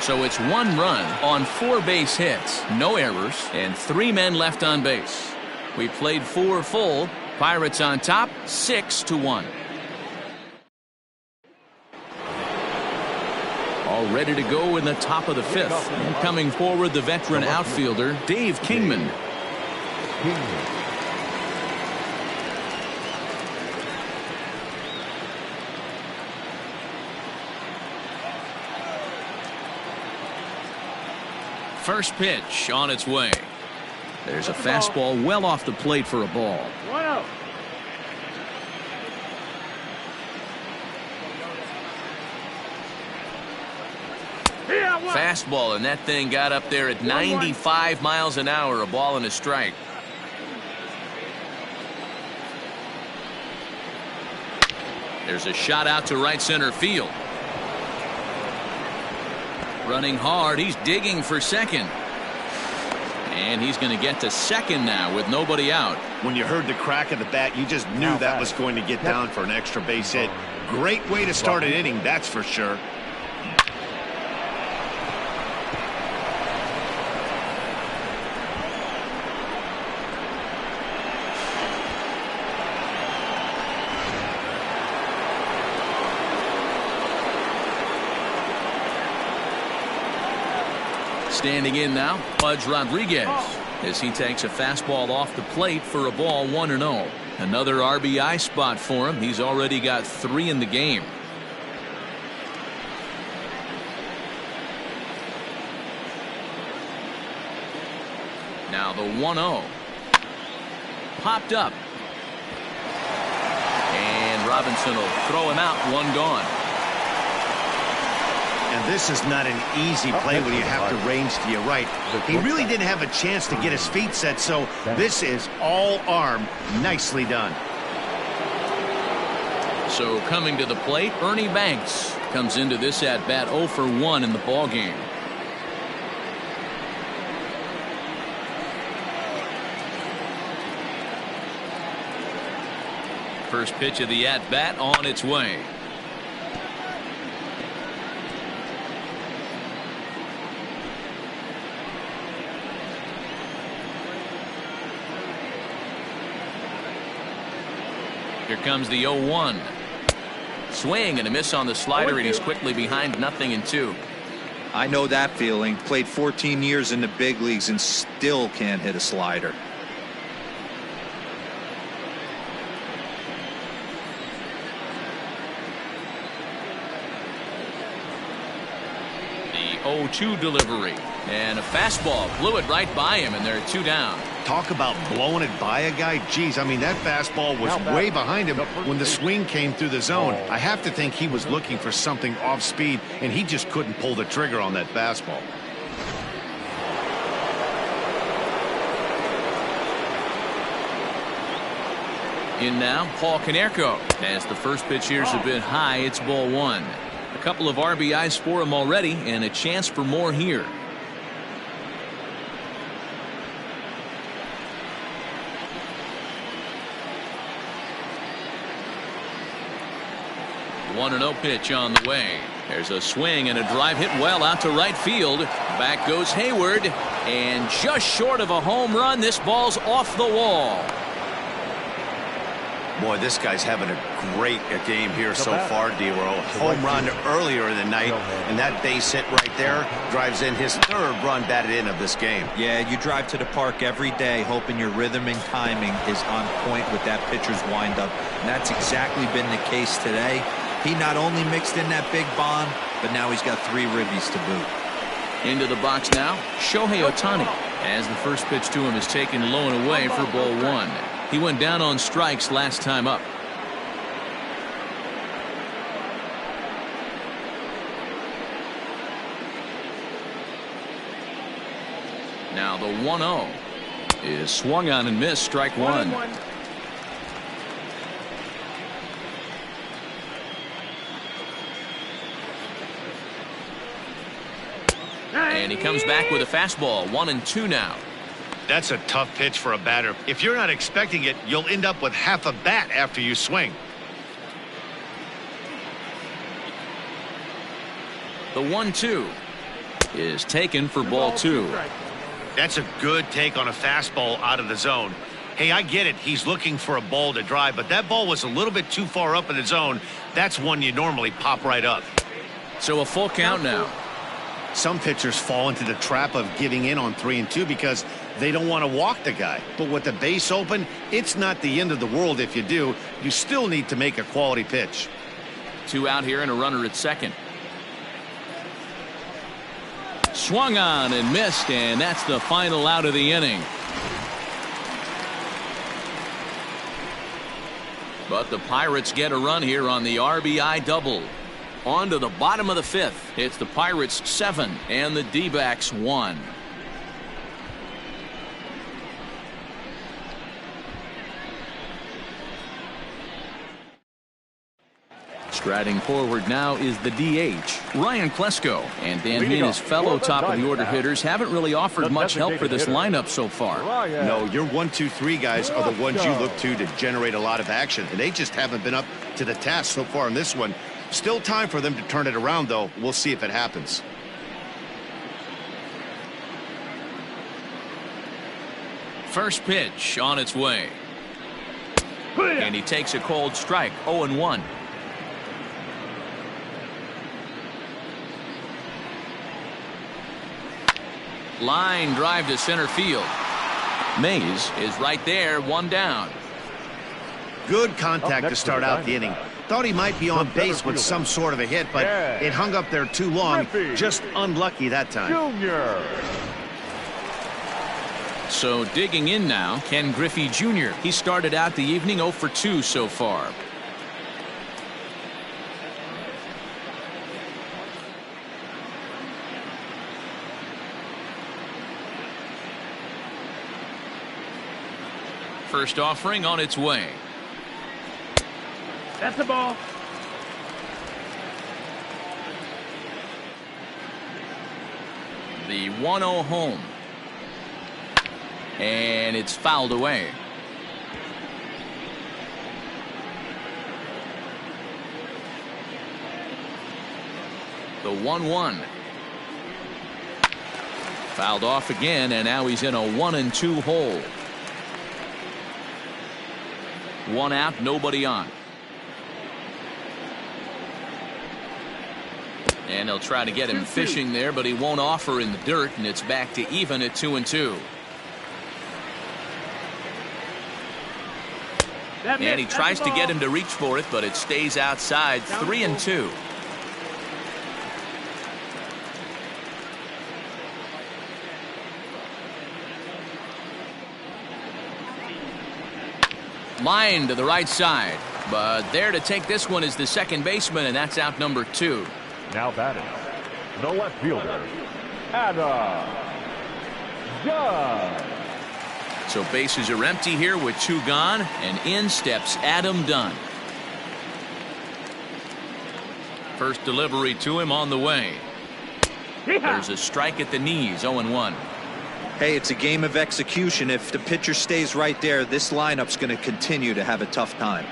So it's 1 run on 4 base hits, no errors, and 3 men left on base. We played 4 full. Pirates on top, 6-1. All ready to go in the top of the 5th. And coming forward, the veteran outfielder, Dave Kingman. First pitch on its way. There's a fastball well off the plate for a ball. 1-0. Fastball, and that thing got up there at 95 miles an hour. A ball and a strike. There's a shot out to right center field. Running hard, he's digging for second. And he's going to get to second now with nobody out. When you heard the crack of the bat, you just knew that was going to get down for an extra base hit. Great way to start an inning, that's for sure. Standing in now, Pudge Rodriguez, as he takes a fastball off the plate for a ball, 1-0. Another RBI spot for him. He's already got 3 in the game. Now the 1-0. Popped up. And Robinson will throw him out, 1 gone. And this is not an easy play when you have to range to your right. He really didn't have a chance to get his feet set, so this is all arm. Nicely done. So coming to the plate, Ernie Banks comes into this at bat 0 for 1 in the ball game. First pitch of the at bat on its way. Here comes the 0-1. Swing and a miss on the slider, and he's quickly behind 0-2. I know that feeling. Played 14 years in the big leagues and still can't hit a slider. The 0-2 delivery. And a fastball blew it right by him, and there are 2 down. Talk about blowing it by a guy. Geez, I mean, that fastball was way behind him when the swing came through the zone. I have to think he was looking for something off speed, and he just couldn't pull the trigger on that fastball. In now, Paul Konerko. As the first pitch here is a bit high, it's ball one. A couple of RBIs for him already, and a chance for more here. One 1-0 pitch on the way. There's a swing and a drive hit well out to right field. Back goes Hayward, and just short of a home run, this ball's off the wall. Boy, this guy's having a great game here so far, D-Roll. Home run earlier in the night, and that base hit right there drives in his third run batted in of this game. Yeah, you drive to the park every day hoping your rhythm and timing is on point with that pitcher's windup, and that's exactly been the case today. He not only mixed in that big bomb, but now he's got 3 ribbies to boot. Into the box now, Shohei Ohtani, as the first pitch to him is taken low and away for ball one. He went down on strikes last time up. Now the 1-0 is swung on and missed, strike one. And he comes back with a fastball. 1-2 now. That's a tough pitch for a batter. If you're not expecting it, you'll end up with half a bat after you swing. The 1-2 is taken for ball two. That's a good take on a fastball out of the zone. Hey, I get it. He's looking for a ball to drive, but that ball was a little bit too far up in the zone. That's one you normally pop right up. So a full count now. Some pitchers fall into the trap of giving in on 3-2 because they don't want to walk the guy. But with the base open, it's not the end of the world if you do. You still need to make a quality pitch. 2 out here and a runner at second. Swung on and missed, and that's the final out of the inning. But the Pirates get a run here on the RBI double. On to the bottom of the 5th. It's the Pirates 7 and the D-backs 1. Striding forward now is the DH, Ryan Klesko. And Dan Hinn, his fellow top-of-the-order hitters, haven't really offered much help for this lineup so far. No, your 1-2-3 guys are the ones you look to generate a lot of action, and they just haven't been up to the task so far in this one. Still time for them to turn it around, though. We'll see if it happens. First pitch on its way. And he takes a cold strike. 0-1. Line drive to center field. Mays is right there, 1 down. Good contact to start out the inning. Thought he might be on base with some sort of a hit, but it hung up there too long. Just unlucky that time. Junior. So digging in now, Ken Griffey Jr. He started out the evening 0 for 2 so far. First offering on its way. That's the ball. The 1-0 home. And it's fouled away. The 1-1. Fouled off again, and now he's in a 1-2 hole. 1 out, nobody on. And they'll try to get him fishing there, but he won't offer in the dirt, and it's back to even at 2-2. And he tries to get him to reach for it, but it stays outside. 3-2. Line to the right side, but there to take this one is the second baseman, and that's out number 2. Now batting, the left fielder, Adam Judge. So bases are empty here with 2 gone, and in steps Adam Dunn. First delivery to him on the way. There's a strike at the knees, 0-1. Hey, it's a game of execution. If the pitcher stays right there, this lineup's going to continue to have a tough time.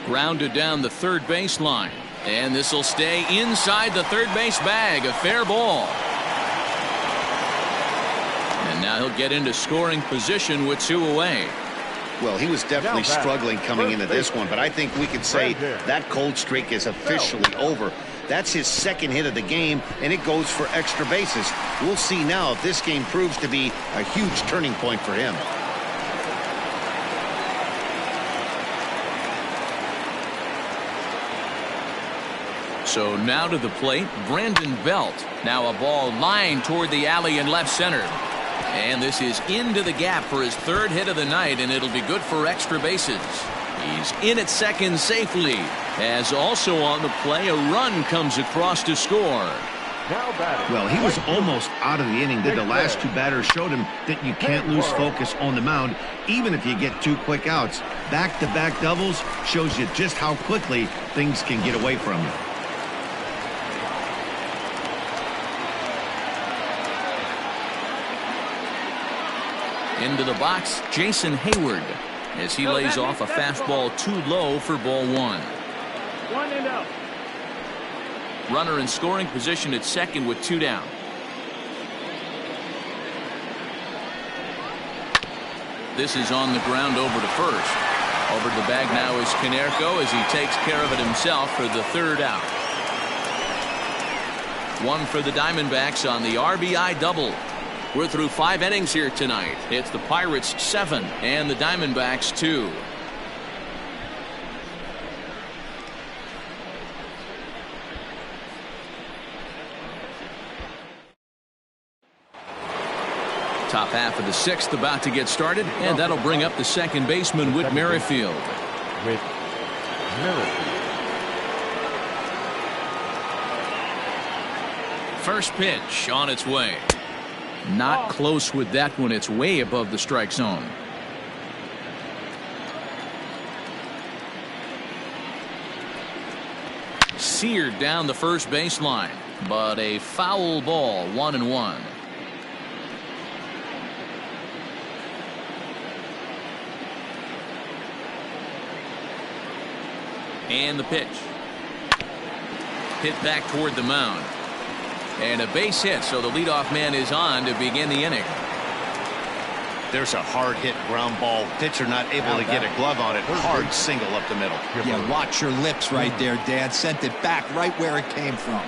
Grounded down the third base line. And this will stay inside the third base bag. A fair ball. And now he'll get into scoring position with 2 away. Well, he was definitely struggling coming into this one, but I think we could say that cold streak is officially over. That's his second hit of the game, and it goes for extra bases. We'll see now if this game proves to be a huge turning point for him. So now to the plate, Brandon Belt. Now a ball lined toward the alley in left center. And this is into the gap for his 3rd hit of the night, and it'll be good for extra bases. He's in at second safely. As also on the play, a run comes across to score. Well, he was almost out of the inning. The last 2 batters showed him that you can't lose focus on the mound, even if you get 2 quick outs. Back-to-back doubles shows you just how quickly things can get away from you. Into the box, Jason Hayward, as he lays off a fastball too low for ball 1. 1-0. Runner in scoring position at second with 2 down. This is on the ground over to first. Over to the bag now is Konerko as he takes care of it himself for the 3rd out. 1 for the Diamondbacks on the RBI double. We're through 5 innings here tonight. It's the Pirates 7 and the Diamondbacks 2. Top half of the 6th about to get started, and that'll bring up the second baseman, Whit Merrifield. First pitch on its way. Not close with that one. It's way above the strike zone. Seared down the first baseline, but a foul ball, 1-1. And the pitch. Hit back toward the mound. And a base hit, so the leadoff man is on to begin the inning. There's a hard hit ground ball. Pitcher not able to get a glove on it. Hard single up the middle. Yeah, watch your lips right there, Dad. Sent it back right where it came from.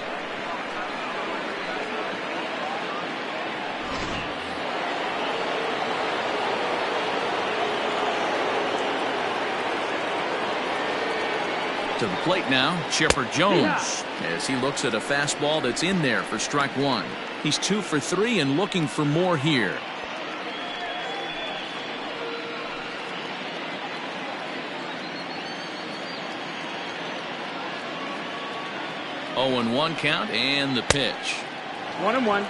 To the plate now, Chipper Jones, as he looks at a fastball that's in there for strike 1. He's 2 for 3 and looking for more here. Oh, and 1 count, and the pitch. 1-1.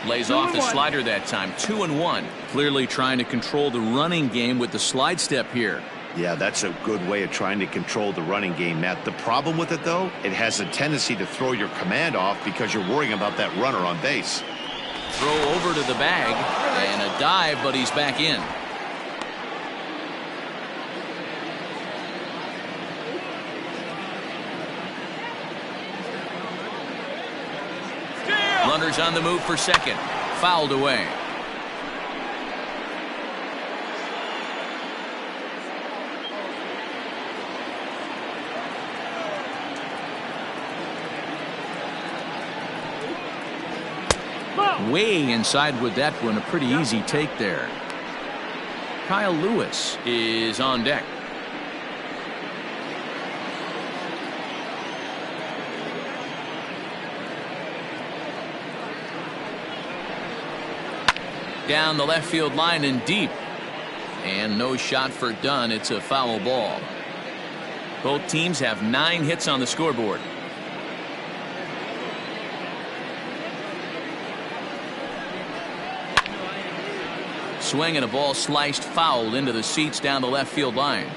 Lays off the slider that time. 2-1. Clearly trying to control the running game with the slide step here. Yeah, that's a good way of trying to control the running game, Matt. The problem with it, though, it has a tendency to throw your command off because you're worrying about that runner on base. Throw over to the bag and a dive, but he's back in. Runners on the move for second. Fouled away. Way inside with that one. A pretty easy take there. Kyle Lewis is on deck. Down the left field line and deep. And no shot for Dunn. It's a foul ball. Both teams have 9 hits on the scoreboard. Swing and a ball sliced foul into the seats down the left field line.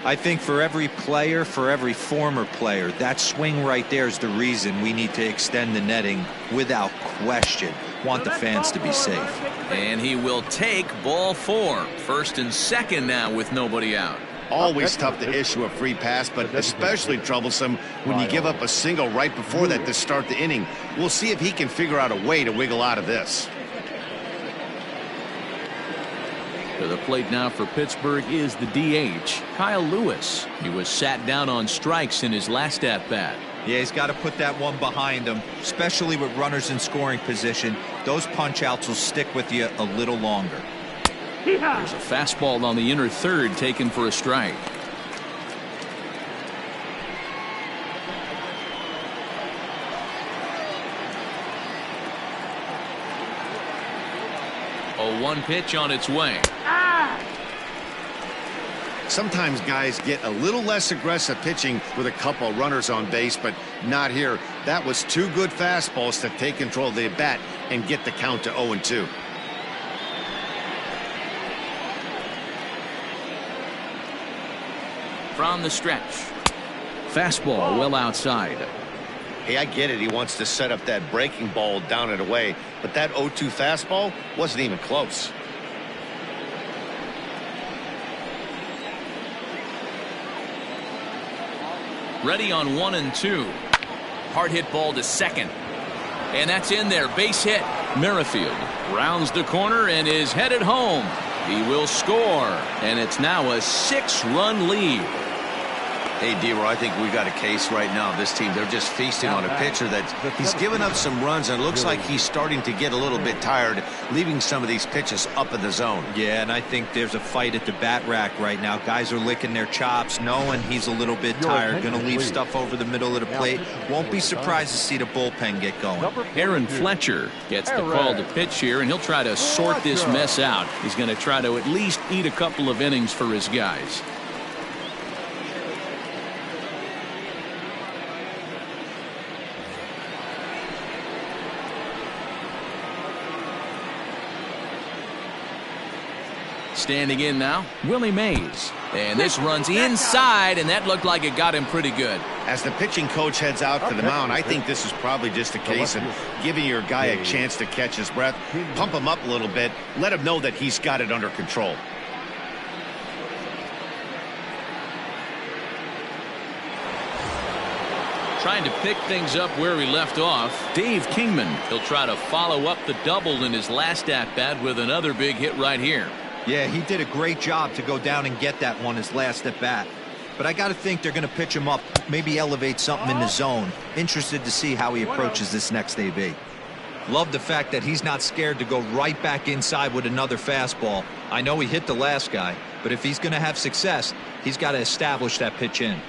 I think for every player, for every former player, that swing right there is the reason we need to extend the netting without question. Want the fans to be safe. And he will take ball 4. First and second now with nobody out. Always tough to issue a free pass, but especially troublesome when you give up a single right before that to start the inning. We'll see if he can figure out a way to wiggle out of this. To the plate now for Pittsburgh is the DH, Kyle Lewis. He was sat down on strikes in his last at-bat. Yeah, he's got to put that one behind him, especially with runners in scoring position. Those punch-outs will stick with you a little longer. There's a fastball on the inner third taken for a strike. A 1 pitch on its way. Sometimes guys get a little less aggressive pitching with a couple of runners on base, but not here. That was 2 good fastballs to take control of the bat and get the count to 0-2. From the stretch. Fastball well outside. Hey, I get it. He wants to set up that breaking ball down and away, but that 0-2 fastball wasn't even close. Ready on 1 and 2. Hard hit ball to second. And that's in there. Base hit. Merrifield rounds the corner and is headed home. He will score. And it's now a 6-run lead. Hey, D-Roy, I think we got a case right now. This team, they're just feasting on a pitcher that he's given up some runs, and it looks like he's starting to get a little bit tired, leaving some of these pitches up in the zone. Yeah, and I think there's a fight at the bat rack right now. Guys are licking their chops, knowing he's a little bit tired, going to leave stuff over the middle of the plate. Won't be surprised to see the bullpen get going. Aaron Fletcher gets the call to pitch here, and he'll try to sort this mess out. He's going to try to at least eat a couple of innings for his guys. Standing in now, Willie Mays. And this runs inside, and that looked like it got him pretty good. As the pitching coach heads out to the mound, I think this is probably just a case of giving your guy a chance to catch his breath, pump him up a little bit, let him know that he's got it under control. Trying to pick things up where he left off, Dave Kingman. He'll try to follow up the double in his last at-bat with another big hit right here. Yeah, he did a great job to go down and get that one his last at bat. But I got to think they're going to pitch him up, maybe elevate something in the zone. Interested to see how he approaches this next AB. Love the fact that he's not scared to go right back inside with another fastball. I know he hit the last guy, but if he's going to have success, he's got to establish that pitch in.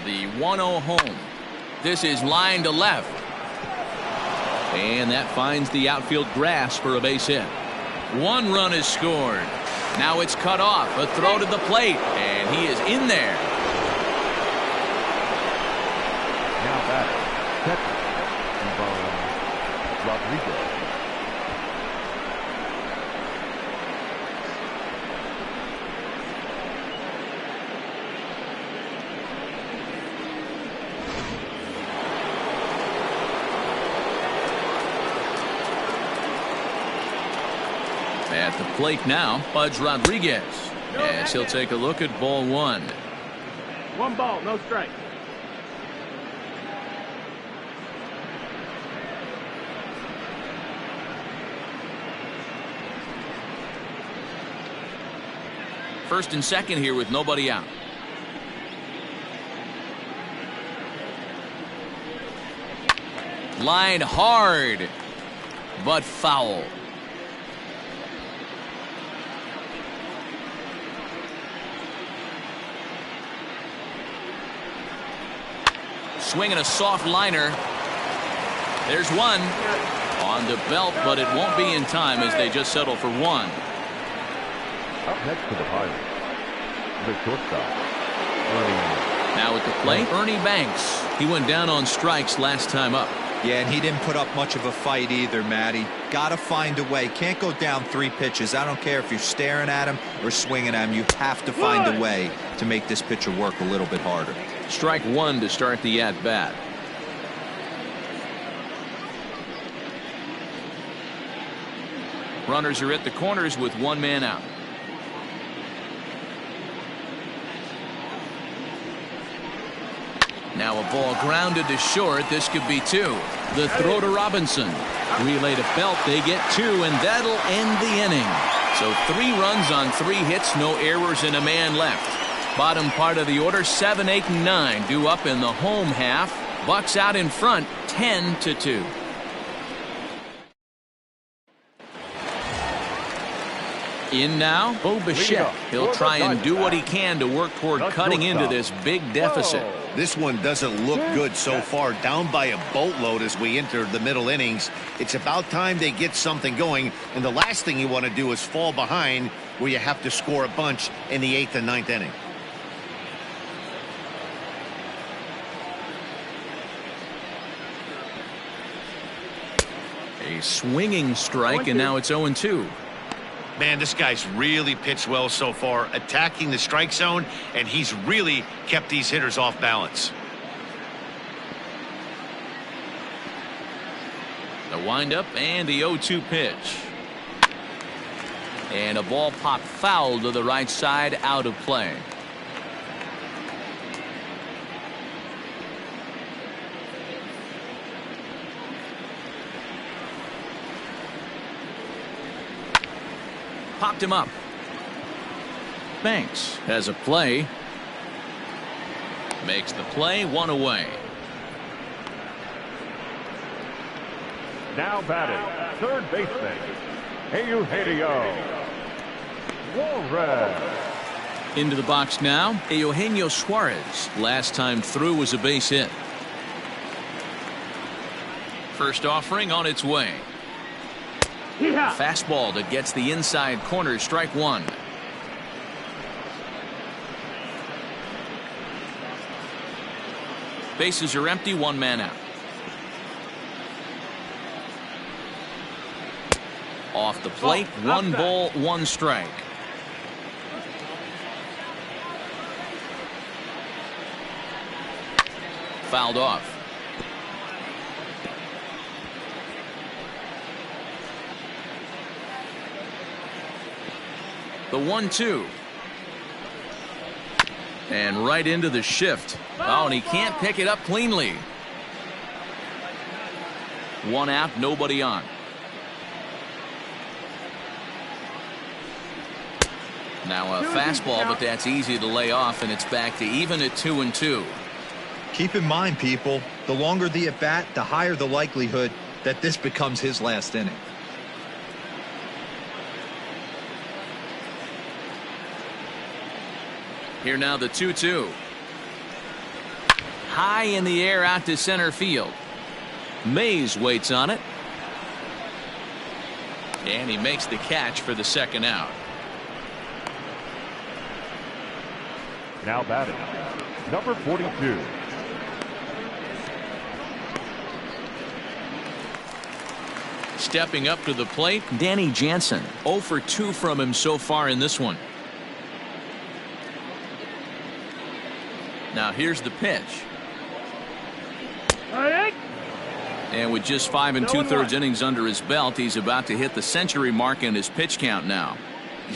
The 1-0 home. This is line to left. And that finds the outfield grass for a base hit. 1 run is scored. Now it's cut off. A throw to the plate. And he is in there. Now back, Ivan Rodriguez. At the plate now, Pudge Rodriguez. As he'll take a look at ball 1. 1 ball, no strike. First and second here with nobody out. Line hard, but foul. Swinging a soft liner. There's one on the belt, but it won't be in time as they just settle for one. Up next to the Pirates, the shortstop, Now at the plate, Ernie Banks. He went down on strikes last time up. Yeah, and he didn't put up much of a fight either, Matty. Got to find a way. Can't go down 3 pitches. I don't care if you're staring at him or swinging at him. You have to find a way to make this pitcher work a little bit harder. Strike one to start the at-bat. Runners are at the corners with 1 man out. Now a ball grounded to short. This could be 2. The throw to Robinson. Relay to Belt. They get 2, and that'll end the inning. So 3 runs on 3 hits, no errors, and a man left. Bottom part of the order, 7, 8, and 9 due up in the home half. Bucks out in front, 10-2. In now, Bo Bichette. He'll try and do what he can to work toward cutting into this big deficit. This one doesn't look good so far, down by a boatload as we enter the middle innings. It's about time they get something going, and the last thing you want to do is fall behind where you have to score a bunch in the 8th and 9th inning. A swinging strike, and now it's 0-2. Man, this guy's really pitched well so far, attacking the strike zone, and he's really kept these hitters off balance. The windup and the 0-2 pitch. And a ball popped foul to the right side, out of play. Popped him up. Banks has a play. Makes the play, 1 away. now batting, third baseman, Eugenio Suarez. Into the box now, Eugenio Suarez. Last time through was a base hit. First offering on its way. Fastball that gets the inside corner, strike one. Bases are empty, one man out. Off the plate, one ball, one strike. Fouled off. The 1-2. And right into the shift. Oh, and he can't pick it up cleanly. One out, nobody on. Now a fastball, but that's easy to lay off, and it's back to even at 2-2. Keep in mind, people, the longer the at bat, the higher the likelihood that this becomes his last inning. Here now the 2-2. High in the air out to center field. Mays waits on it. And he makes the catch for the second out. Now batting, number 42. Stepping up to the plate, Danny Jansen. 0 for 2 from him so far in this one. Now here's the pitch. And with just 5 2/3 innings under his belt, he's about to hit the century mark in his pitch count now.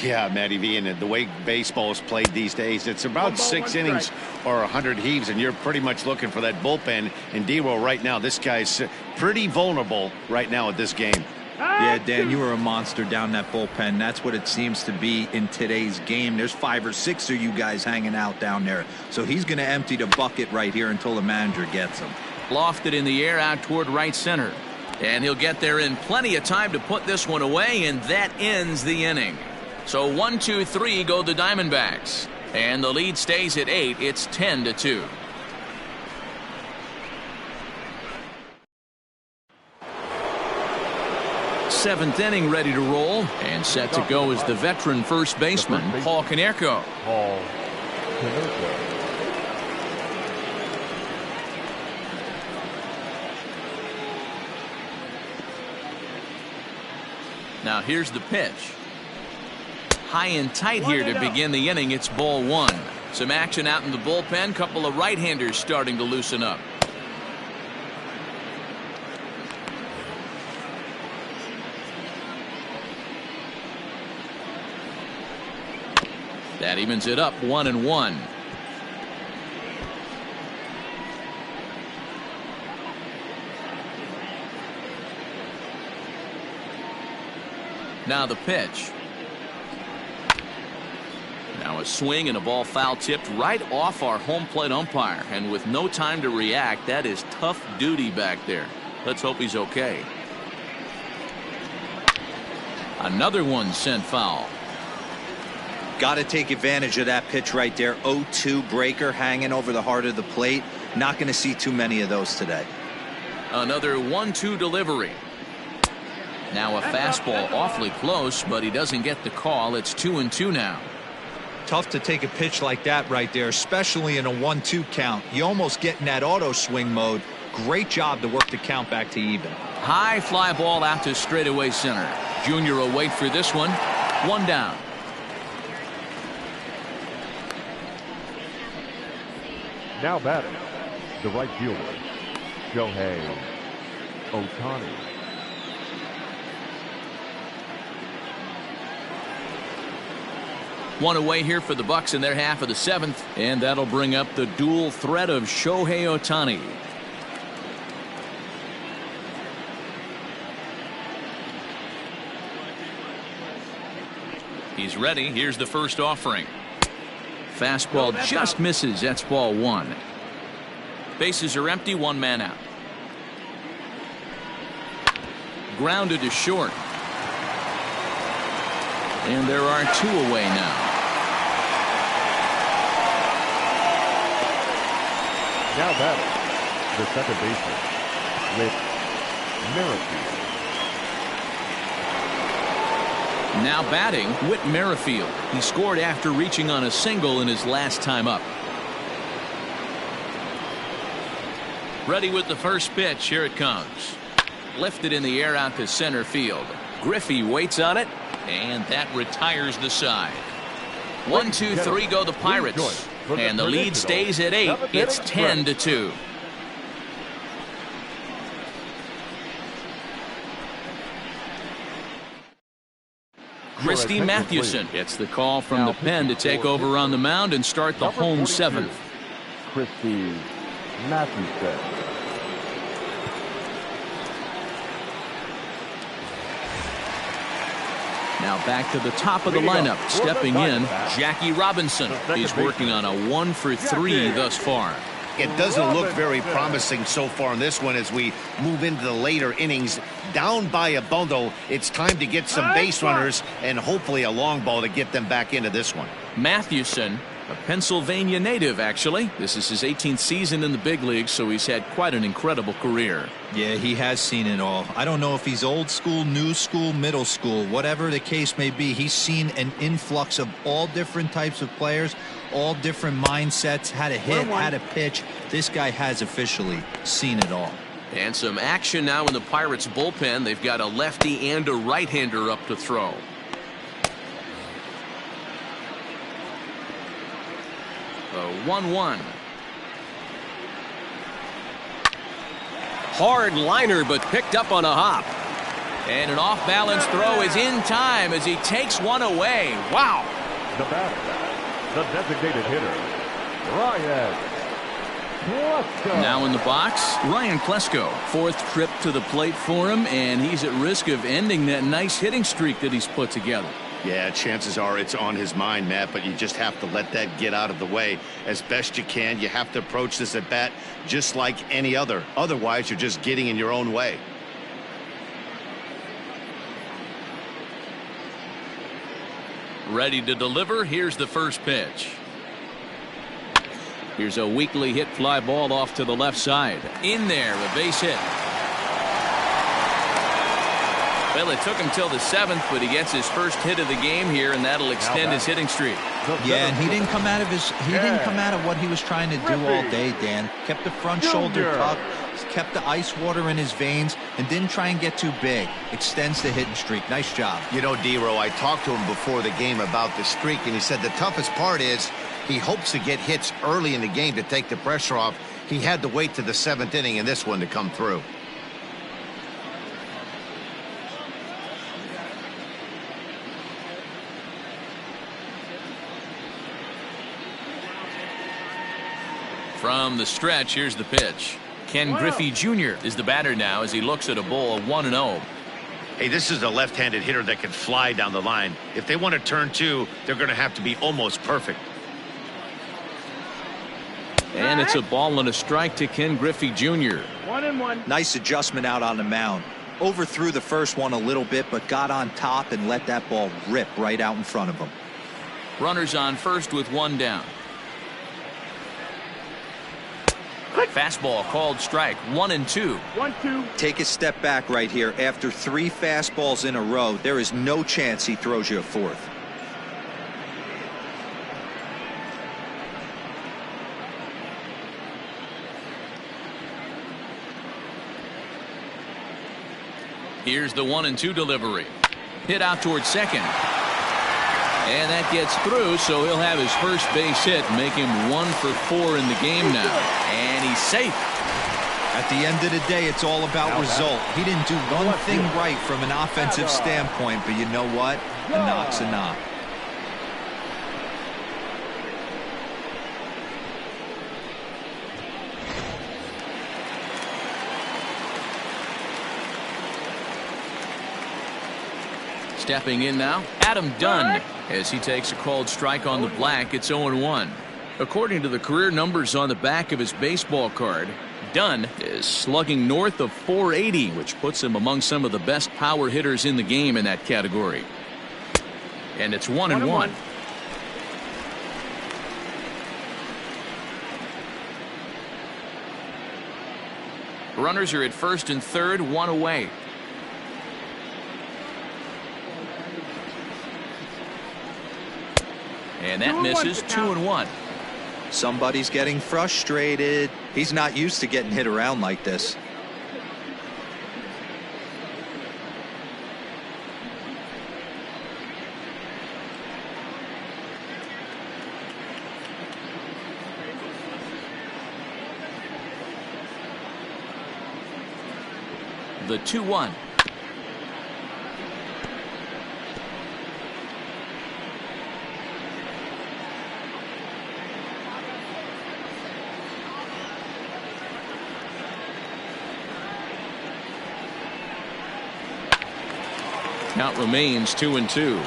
Yeah, Matty V, and the way baseball is played these days, it's about 6 innings or 100 heaves, and you're pretty much looking for that bullpen. And D-Roll right now, this guy's pretty vulnerable right now at this game. Yeah, Dan, you were a monster down that bullpen. That's what it seems to be in today's game. There's 5 or 6 of you guys hanging out down there. So he's going to empty the bucket right here until the manager gets him. Lofted in the air out toward right center. And he'll get there in plenty of time to put this one away, and that ends the inning. So 1, 2, 3 go the Diamondbacks. And the lead stays at 8. It's 10-2. 7th inning ready to roll, and set to go is the veteran first baseman, Paul Konerko. Paul Konerko. Now here's the pitch. High and tight here to begin the inning. It's ball 1. Some action out in the bullpen. Couple of right-handers starting to loosen up. That evens it up 1-1. Now the pitch. Now a swing and a ball foul tipped right off our home plate umpire, and with no time to react, that is tough duty back there. Let's hope he's okay. Another one sent foul. Got to take advantage of that pitch right there. 0-2 breaker hanging over the heart of the plate. Not going to see too many of those today. Another 1-2 delivery. Now a fastball awfully close, but he doesn't get the call. It's 2-2 now. Tough to take a pitch like that right there, especially in a 1-2 count. You almost get in that auto swing mode. Great job to work the count back to even. High fly ball out to straightaway center. Junior will wait for this one. 1 down. Now batting, the right fielder, Shohei Ohtani. One away here for the Bucks in their half of the 7th, and that'll bring up the dual threat of Shohei Ohtani. He's ready. Here's the first offering. Fastball just misses. That's ball 1. Bases are empty. 1 man out. Grounded to short. And there are 2 away now. Now batting, the second baseman, Whit Merrifield. Now batting, Whit Merrifield. He scored after reaching on a single in his last time up. Ready with the first pitch. Here it comes. Lifted in the air out to center field. Griffey waits on it, and that retires the side. 1, 2, 3 go the Pirates. And the lead stays at 8. It's 10-2. Christy Mathewson gets the call from the pen to take over on the mound and start the home 7th. Christy Mathewson. Now back to the top of the lineup. Stepping in, Jackie Robinson. He's working on a 1 for 3 thus far. It doesn't look very promising so far in this one as we move into the later innings. Down by a bundle, it's time to get some base runners and hopefully a long ball to get them back into this one. Mathewson, a Pennsylvania native, actually. This is his 18th season in the big leagues, so he's had quite an incredible career. Yeah, he has seen it all. I don't know if he's old school, new school, middle school, whatever the case may be. He's seen an influx of all different types of players, all different mindsets, how to hit, how to pitch. This guy has officially seen it all. And some action now in the Pirates bullpen. They've got a lefty and a right-hander up to throw. A 1-1. Hard liner, but picked up on a hop. And an off-balance throw is in time as he takes one away. Wow. The batter, the designated hitter, Ryan Klesko. Now in the box, Ryan Klesko. 4th trip to the plate for him, and he's at risk of ending that nice hitting streak that he's put together. Yeah, chances are it's on his mind, Matt, but you just have to let that get out of the way as best you can. You have to approach this at bat just like any other. Otherwise, you're just getting in your own way. Ready to deliver. Here's the first pitch. Here's a weakly hit fly ball off to the left side. In there, a base hit. Well, it took him till the 7th, but he gets his first hit of the game here, and that'll extend his hitting streak. Yeah, and he didn't come out of what he was trying to do all day, Dan. Kept the front shoulder tucked, kept the ice water in his veins, and didn't try and get too big. Extends the hitting streak. Nice job. You know, D-Row, I talked to him before the game about the streak, and he said the toughest part is he hopes to get hits early in the game to take the pressure off. He had to wait to the 7th inning in this one to come through. From the stretch, here's the pitch. Ken Griffey Jr. is the batter now as he looks at a ball of 1-0. Hey, this is a left-handed hitter that can fly down the line. If they want to turn 2, they're going to have to be almost perfect. And it's a ball and a strike to Ken Griffey Jr. 1-1. Nice adjustment out on the mound. Overthrew the first one a little bit, but got on top and let that ball rip right out in front of him. Runners on first with 1 down. Fastball called strike. 1-2. 1-2. Take a step back right here. After 3 fastballs in a row, there is no chance he throws you a 4th. Here's the 1-2 delivery. Hit out towards second. And that gets through, so he'll have his first base hit, make him 1 for 4 in the game now. And he's safe. At the end of the day, it's all about result. He didn't do one thing right from an offensive standpoint, but you know what? A knock's a knock. Stepping in now, Adam Dunn, as he takes a called strike on the black. It's 0-1. According to the career numbers on the back of his baseball card, Dunn is slugging north of 480, which puts him among some of the best power hitters in the game in that category. And it's 1-1. Runners are at first and third, 1 away. And that misses. 2-1. Somebody's getting frustrated. He's not used to getting hit around like this. The 2-1. Count remains 2-2.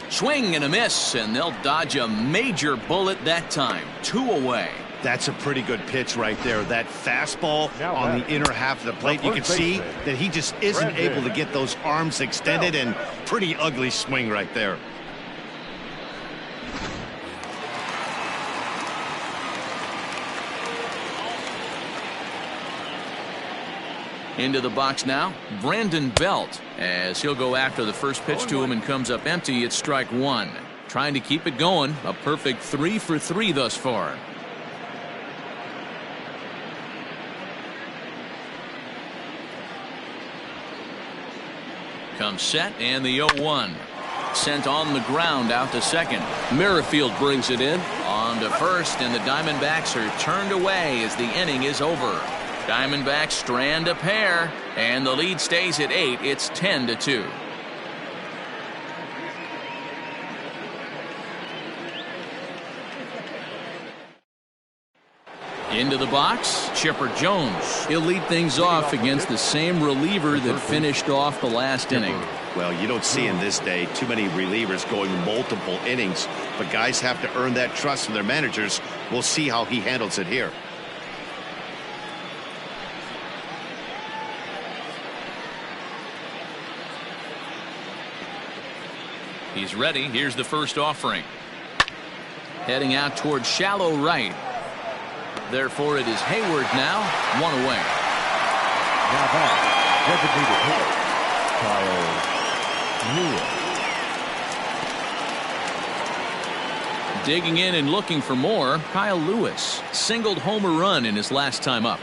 Swing and a miss, and they'll dodge a major bullet that time. 2 away. That's a pretty good pitch right there. That fastball on the inner half of the plate. You can see that he just isn't able to get those arms extended, and pretty ugly swing right there. Into the box now, Brandon Belt, as he'll go after the first pitch to him and comes up empty. It's strike 1. Trying to keep it going. A perfect 3 for 3 thus far. Comes set, and the 0-1. Sent on the ground out to second. Merrifield brings it in. On to first, and the Diamondbacks are turned away as the inning is over. Diamondbacks strand a pair, and the lead stays at 8. It's 10-2. Into the box, Chipper Jones. He'll lead things off against the same reliever that finished off the last inning. Well, you don't see in this day too many relievers going multiple innings, but guys have to earn that trust from their managers. We'll see how he handles it here. He's ready. Here's the first offering. Heading out towards shallow right. Therefore, it is Hayward now, one away. Now back, designated hitter, Kyle Lewis. Digging in and looking for more, Kyle Lewis singled homer run in his last time up.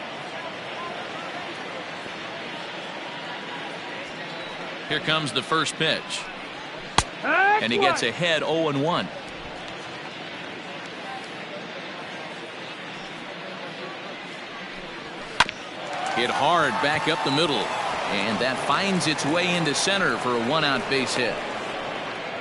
Here comes the first pitch. And he gets ahead 0-1. Hit hard back up the middle. And that finds its way into center for a one-out base hit.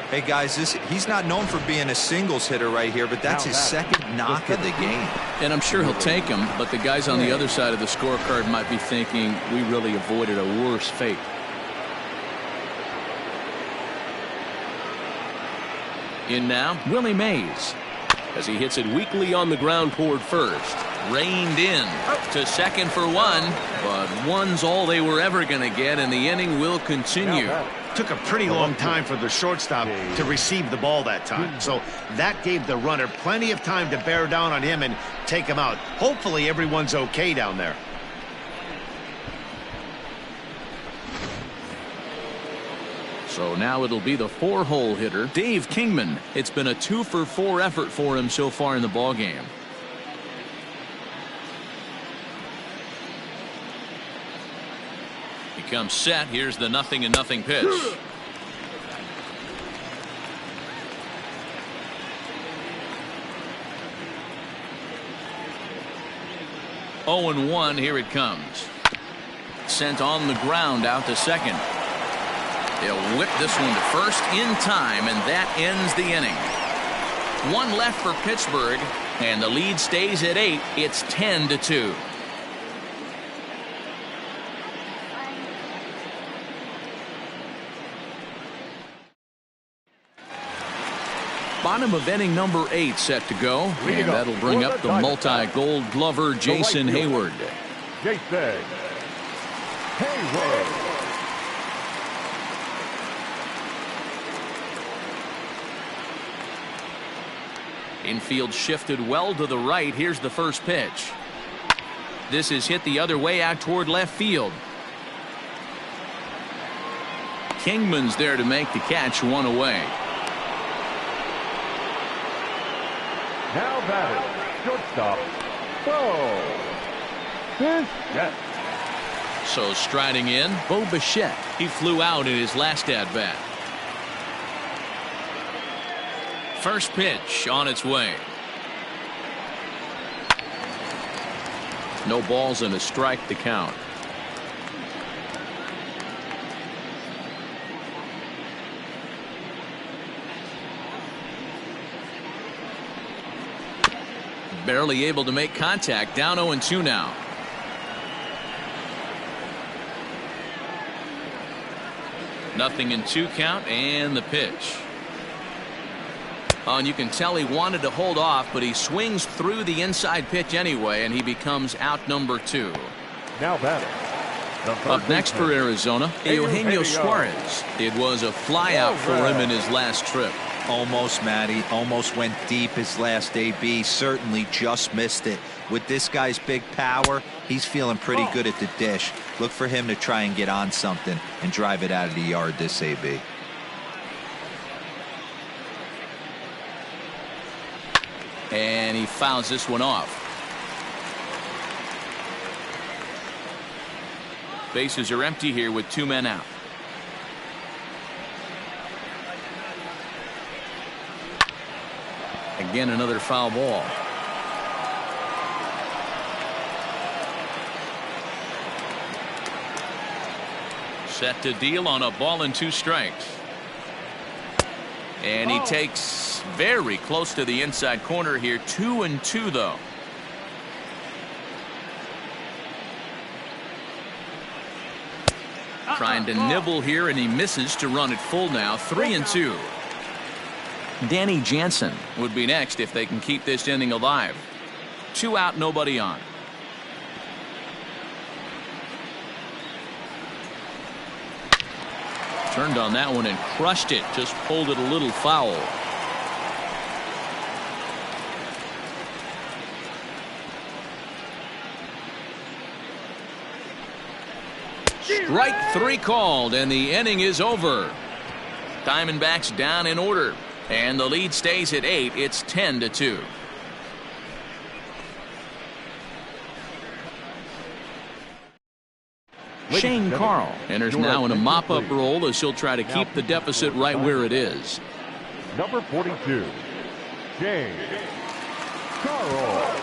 Hey guys, he's not known for being a singles hitter right here, but that's his second knock of the game. And I'm sure he'll take him, but the guys on the other side of the scorecard might be thinking we really avoided a worse fate. In now, Willie Mays, as he hits it weakly on the ground toward first. Reined in to second for one, but one's all they were ever going to get, and the inning will continue. Took a pretty long time for the shortstop to receive the ball that time. So that gave the runner plenty of time to bear down on him and take him out. Hopefully everyone's okay down there. So now it'll be the 4-hole hitter, Dave Kingman. It's been a 2-for-4 effort for him so far in the ballgame. He comes set. Here's the 0-0 pitch. Oh and 1. Here it comes. Sent on the ground out to second. They'll whip this one to first in time, and that ends the inning. One left for Pittsburgh, and the lead stays at 8. It's 10-2. Bottom of inning number 8 set to go, and that'll bring up the multi-gold glover Jason Hayward. Jason Hayward. Infield shifted well to the right. Here's the first pitch. This is hit the other way out toward left field. Kingman's there to make the catch, one away. Now batting, shortstop, Bo Bichette. So striding in, Bo Bichette. He flew out in his last at-bat. First pitch on its way. No balls and a strike to count. Barely able to make contact. Down 0-2 now. Nothing in 2 count, and the pitch. And you can tell he wanted to hold off, but he swings through the inside pitch anyway, and he becomes out number 2. Now batting. Up next for Arizona, Eugenio Suarez. It was a flyout for him in his last trip. Almost, Matty. Almost went deep his last AB. Certainly just missed it. With this guy's big power, he's feeling pretty good at the dish. Look for him to try and get on something and drive it out of the yard this AB. And he fouls this one off. Bases are empty here with 2 men out. Again, another foul ball. Set to deal on a ball and 2 strikes. And he takes very close to the inside corner here. 2-2 though. Trying to nibble here, and he misses to run it full now. 3-2. Danny Jansen would be next if they can keep this inning alive. 2 out, nobody on. Turned on that one and crushed it. Just pulled it a little foul. Strike 3 called, and the inning is over. Diamondbacks down in order, and the lead stays at 8. It's 10-2. Shane Carl enters now in a mop-up role as he'll try to keep the deficit right where it is. Number 42, Shane Carl.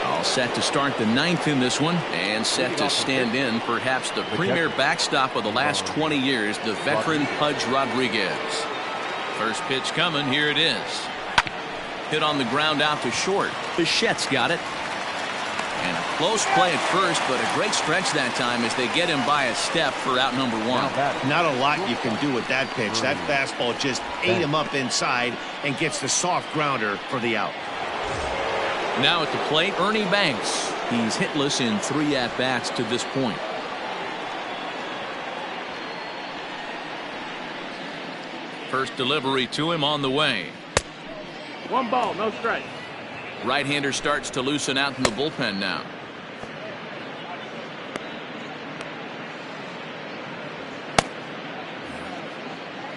All set to start the 9th in this one, and set to stand in perhaps the premier backstop of the last 20 years, the veteran Pudge Rodriguez. First pitch coming. Here it is. Hit on the ground out to short. Bichette's got it. And a close play at first, but a great stretch that time as they get him by a step for out number 1. Not a lot you can do with that pitch. That fastball just ate him up inside and gets the soft grounder for the out. Now at the plate, Ernie Banks. He's hitless in 3 at-bats to this point. First delivery to him on the way. 1 ball, no strike. Right-hander starts to loosen out in the bullpen now.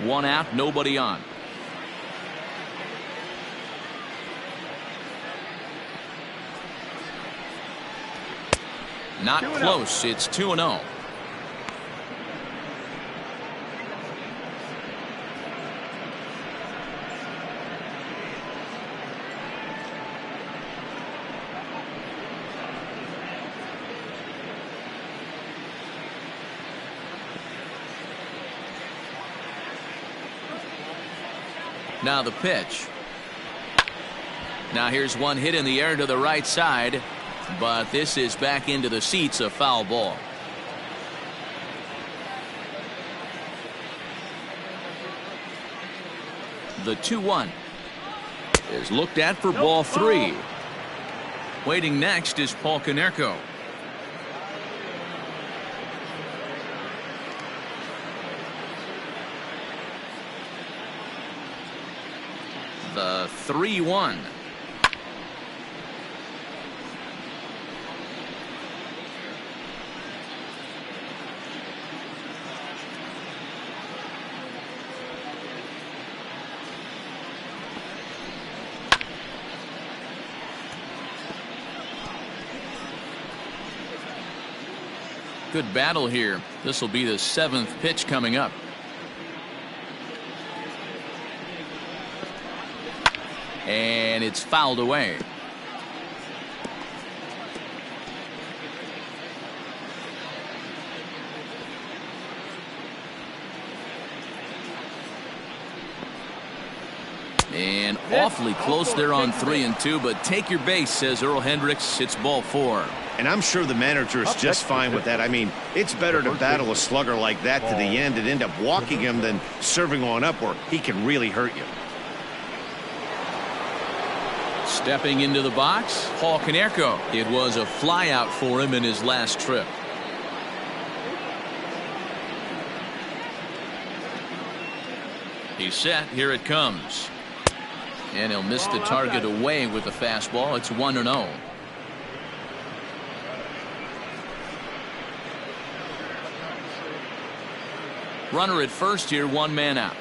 One out, nobody on. Not close. It's 2-0. Now the pitch. Now here's one hit in the air to the right side, but this is back into the seats, a foul ball. The 2-1 is looked at for ball 3. Waiting next is Paul Konerko. The 3-1. Good battle here. This will be the 7th pitch coming up. And it's fouled away. And awfully close there on 3-2, but take your base, says Earl Hendricks. It's ball 4. And I'm sure the manager is just fine with that. I mean, it's better to battle a slugger like that to the end and end up walking him than serving on up where he can really hurt you. Stepping into the box, Paul Konerko. It was a flyout for him in his last trip. He's set. Here it comes. And he'll miss the target away with the fastball. It's 1-0. Runner at first here, 1 man out.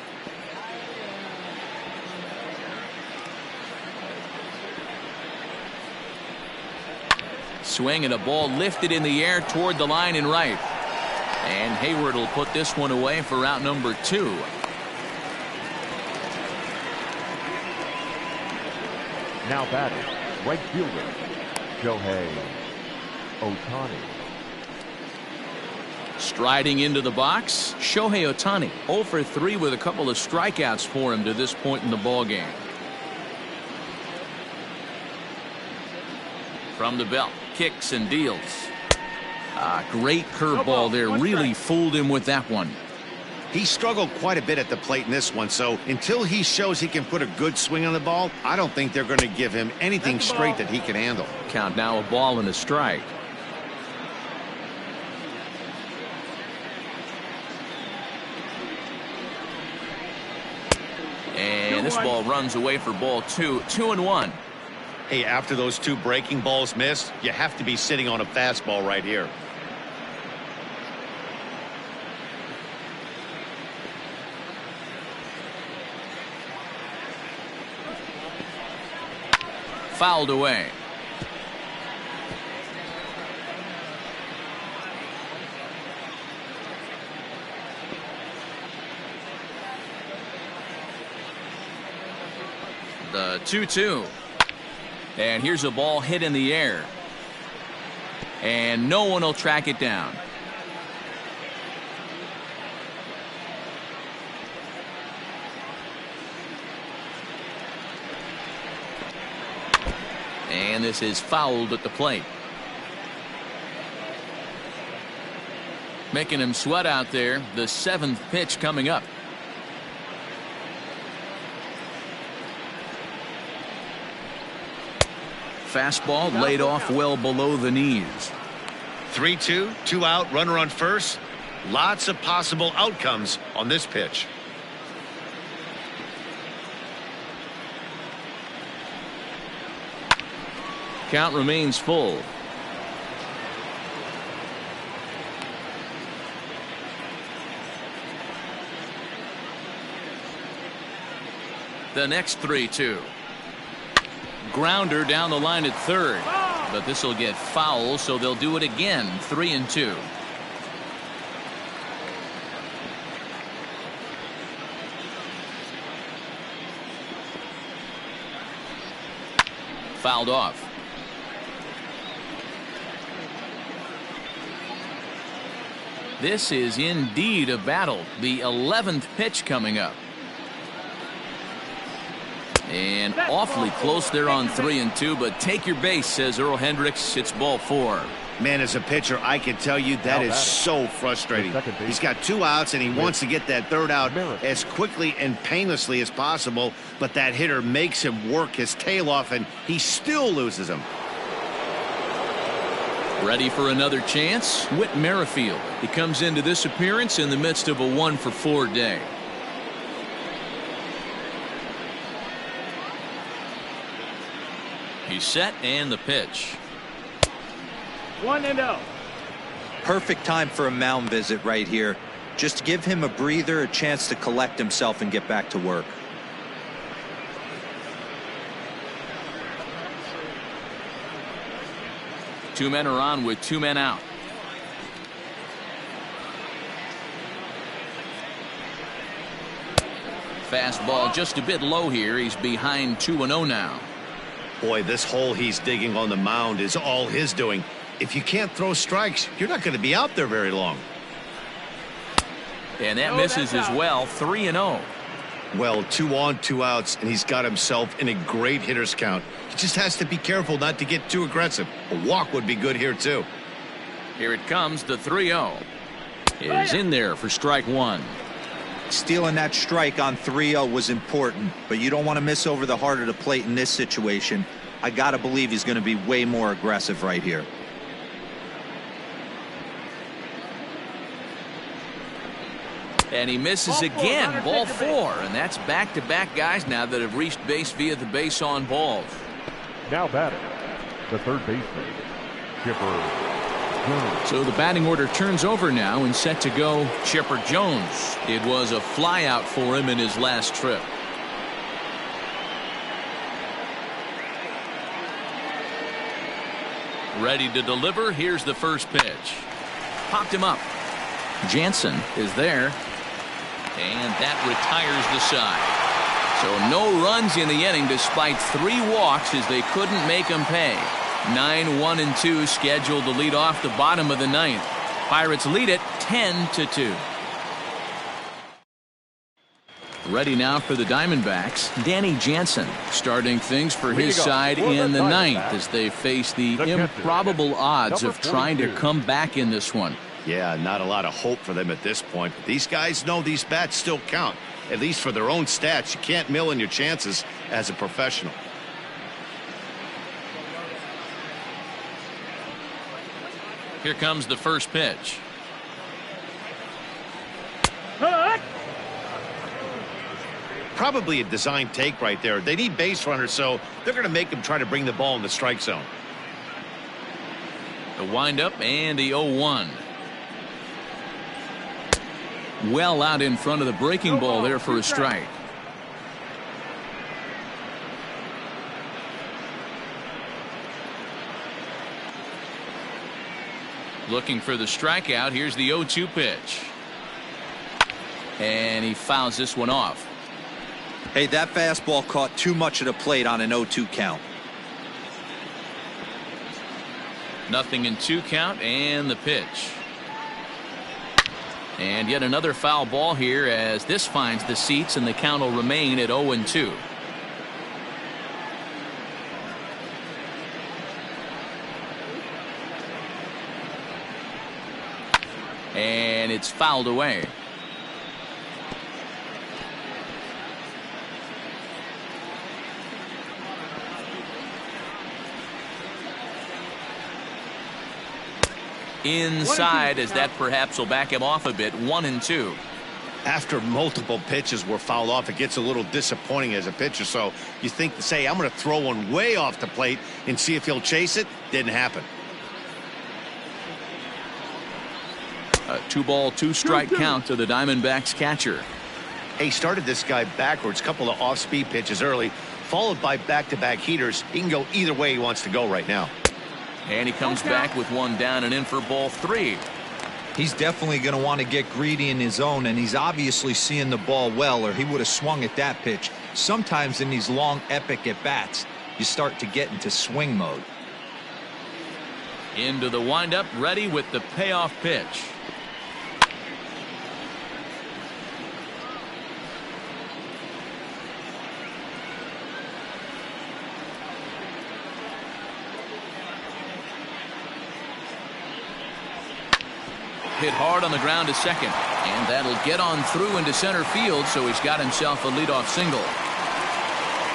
Swing and a ball lifted in the air toward the line and right. And Hayward will put this one away for out number 2. Now batting, right fielder, Shohei Ohtani. Striding into the box, Shohei Ohtani, 0 for 3 with a couple of strikeouts for him to this point in the ballgame. From the belt, kicks and deals. Great curveball there, really fooled him with that one. He struggled quite a bit at the plate in this one, so until he shows he can put a good swing on the ball, I don't think they're going to give him anything straight that he can handle. Count now, a ball and a strike. And this ball runs away for ball 2, 2-1. Hey, after those 2 breaking balls missed, you have to be sitting on a fastball right here. Fouled away. The 2-2. And here's a ball hit in the air. And no one will track it down. And this is fouled at the plate. Making him sweat out there. The 7th pitch coming up. Fastball laid off well below the knees. 3-2, 2 out, runner on first. Lots of possible outcomes on this pitch. Count remains full. The next 3-2. Grounder down the line at third. But this will get foul, so they'll do it again. 3-2. Fouled off. This is indeed a battle. The 11th pitch coming up. And awfully close there on 3-2, but take your base, says Earl Hendricks. It's ball 4. Man, as a pitcher, I can tell you that is so frustrating. He's got 2 outs, and he wants to get that 3rd out as quickly and painlessly as possible, but that hitter makes him work his tail off, and he still loses him. Ready for another chance? Whit Merrifield. He comes into this appearance in the midst of a 1-for-4 day. He's set, and the pitch. 1-0. Perfect time for a mound visit right here. Just give him a breather, a chance to collect himself and get back to work. Two men are on with 2 men out. Fastball just a bit low here. He's behind 2-0 now. Boy, this hole he's digging on the mound is all his doing. If you can't throw strikes, you're not going to be out there very long. And that misses as well. 3-0. Well, 2 on, 2 outs, and he's got himself in a great hitter's count. He just has to be careful not to get too aggressive. A walk would be good here, too. Here it comes. The 3-0 is in there for strike 1. Stealing that strike on 3-0 was important, but you don't want to miss over the heart of the plate in this situation. I got to believe he's going to be way more aggressive right here. And he misses again. Ball 4. And that's back-to-back guys now that have reached base via the base on balls. Now batting, the third baseman, Chipper Jones. So the batting order turns over now and set to go Chipper Jones. It was a flyout for him in his last trip. Ready to deliver. Here's the first pitch. Popped him up. Jansen is there. And that retires the side. So no runs in the inning despite 3 walks as they couldn't make them pay. 9-1-2 scheduled to lead off the bottom of the 9th. Pirates lead it 10-2. Ready now for the Diamondbacks. Danny Jansen starting things for his side in the 9th as they face the improbable odds of trying to come back in this one. Yeah, not a lot of hope for them at this point. But these guys know these bats still count, at least for their own stats. You can't mill in your chances as a professional. Here comes the first pitch. probably a design take right there. They need base runners, so they're going to make them try to bring the ball in the strike zone. The windup and the 0-1. Well out in front of the breaking ball there for a strike. Looking for the strikeout. Here's the 0-2 pitch. And he fouls this one off. Hey, that fastball caught too much of the plate on an 0-2 count. Nothing in 2 count and the pitch. And yet another foul ball here as this finds the seats and the count will remain at 0-2. And it's fouled away. Inside, as that perhaps will back him off a bit. 1-2. After multiple pitches were fouled off, it gets a little disappointing as a pitcher. So you think to say, I'm going to throw one way off the plate and see if he'll chase it. Didn't happen. A 2-ball, 2-strike count to the Diamondbacks catcher. He started this guy backwards, couple of off-speed pitches early, followed by back-to-back heaters. He can go either way he wants to go right now. And he comes back with one down and in for ball 3. He's definitely going to want to get greedy in his zone, and he's obviously seeing the ball well, or he would have swung at that pitch. Sometimes in these long, epic at-bats, you start to get into swing mode. Into the windup, ready with the payoff pitch. Hit hard on the ground to second, and that'll get on through into center field, so he's got himself a leadoff single.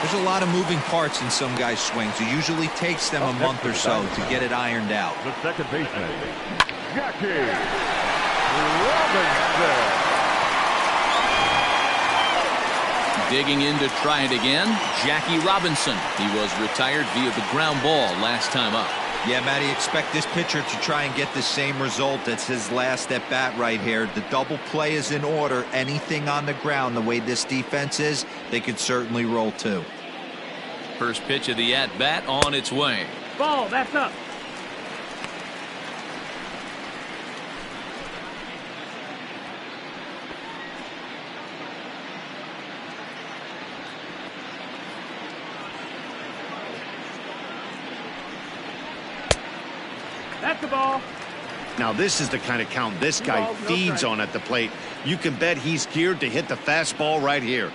There's a lot of moving parts in some guys' swings. It usually takes them a month or so to get it ironed out. The second baseman, Jackie Robinson. Digging in to try it again, Jackie Robinson. He was retired via the ground ball last time up. Yeah, Matty, expect this pitcher to try and get the same result as his last at bat right here. The double play is in order. Anything on the ground, the way this defense is, they could certainly roll too. First pitch of the at bat on its way. Ball, that's up. That's the ball. Now this is the kind of count this guy feeds on at the plate. You can bet he's geared to hit the fastball right here.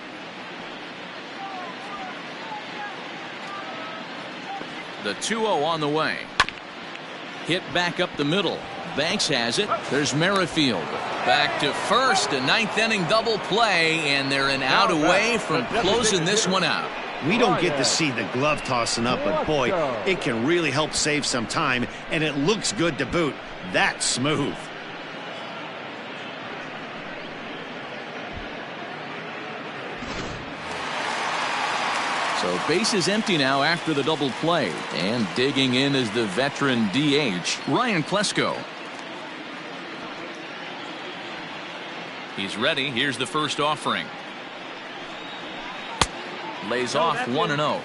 The 2-0 on the way. Hit back up the middle. Banks has it. There's Merrifield. Back to first. A ninth inning double play, and they're an out away from closing this one out. We don't get to see the glove tossing up, but boy, it can really help save some time, and it looks good to boot. That's smooth. So base is empty now after the double play, and digging in is the veteran DH, Ryan Klesko. He's ready. Here's the first offering. Lays off 1-0.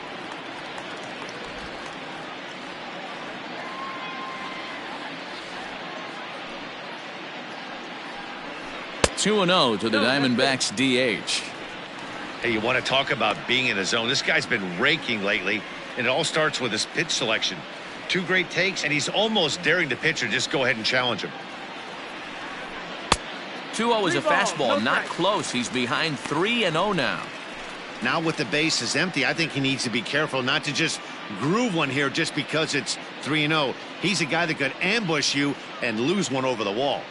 (2-0) to the Diamondbacks DH. Hey, you want to talk about being in the zone? This guy's been raking lately, and it all starts with his pitch selection. 2 great takes, and he's almost daring the pitcher just go ahead and challenge him. 2-0 is a fastball, not close. He's behind 3-0 now. Now with the bases empty, I think he needs to be careful not to just groove one here just because it's 3-0. He's a guy that could ambush you and lose one over the wall.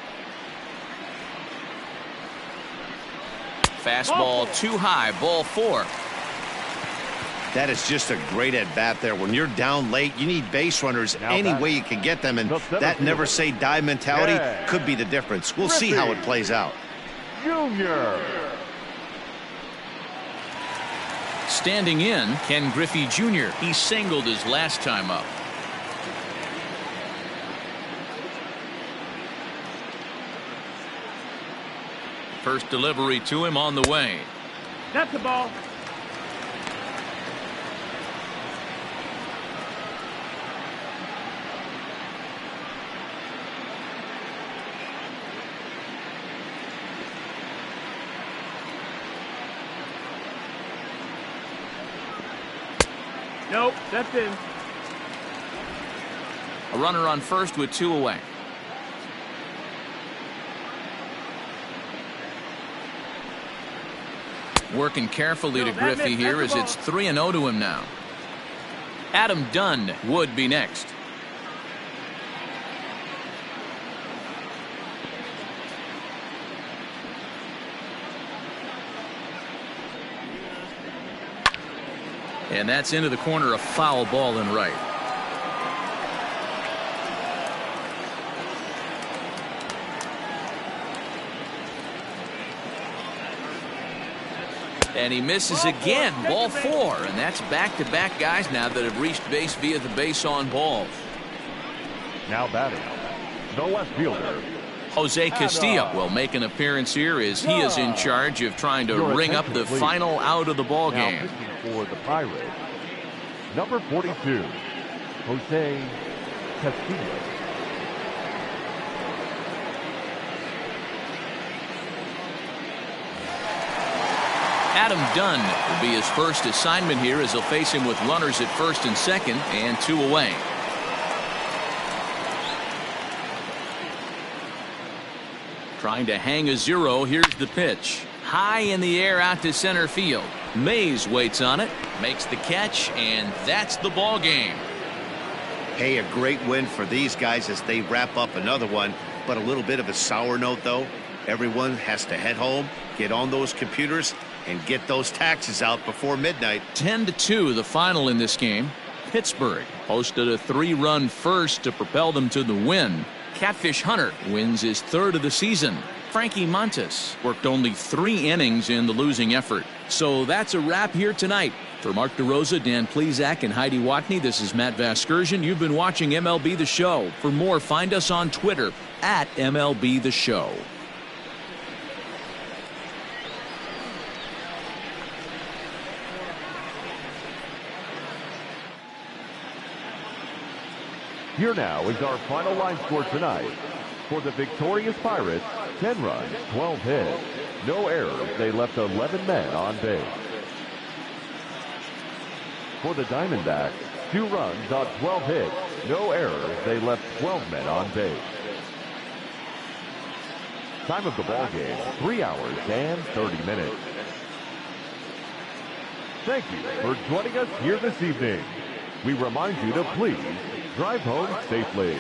Fastball too high, ball 4. That is just a great at-bat there. When you're down late, you need base runners any way you can get them, and that never say die mentality could be the difference. We'll see how it plays out. Junior. Standing in, Ken Griffey Jr. He singled his last time up. First delivery to him on the way. That's the ball. Nope, that's in. A runner on first with 2 away. Working carefully to Griffey here as it's 3-0 to him now. Adam Dunn would be next. And that's into the corner, a foul ball in right. And he misses again, ball 4, and that's back-to-back guys now that have reached base via the base on balls. Now batting, the left fielder, Jose Castillo will make an appearance here as he is in charge of trying to ring up the final out of the ball game. Now pitching for the Pirates, number 42, Jose Castillo. Adam Dunn will be his first assignment here as he'll face him with runners at first and second and 2 away. Trying to hang a 0. Here's the pitch. High in the air out to center field. Mays waits on it, makes the catch, and that's the ball game. Hey, a great win for these guys as they wrap up another one, but a little bit of a sour note, though. Everyone has to head home, get on those computers, and get those taxes out before midnight. 10-2 the final in this game. Pittsburgh posted a 3-run first to propel them to the win. Catfish Hunter wins his 3rd of the season. Frankie Montas worked only 3 innings in the losing effort. So that's a wrap here tonight. For Mark DeRosa, Dan Plesac, and Heidi Watney, this is Matt Vasgersian. You've been watching MLB The Show. For more, find us on Twitter at MLB The Show. Here now is our final line score tonight. For the victorious Pirates, 10 runs, 12 hits, no errors. They left 11 men on base. For the Diamondbacks, 2 runs on 12 hits, no errors. They left 12 men on base. Time of the ball game, 3 hours and 30 minutes. Thank you for joining us here this evening. We remind you to please drive home safely.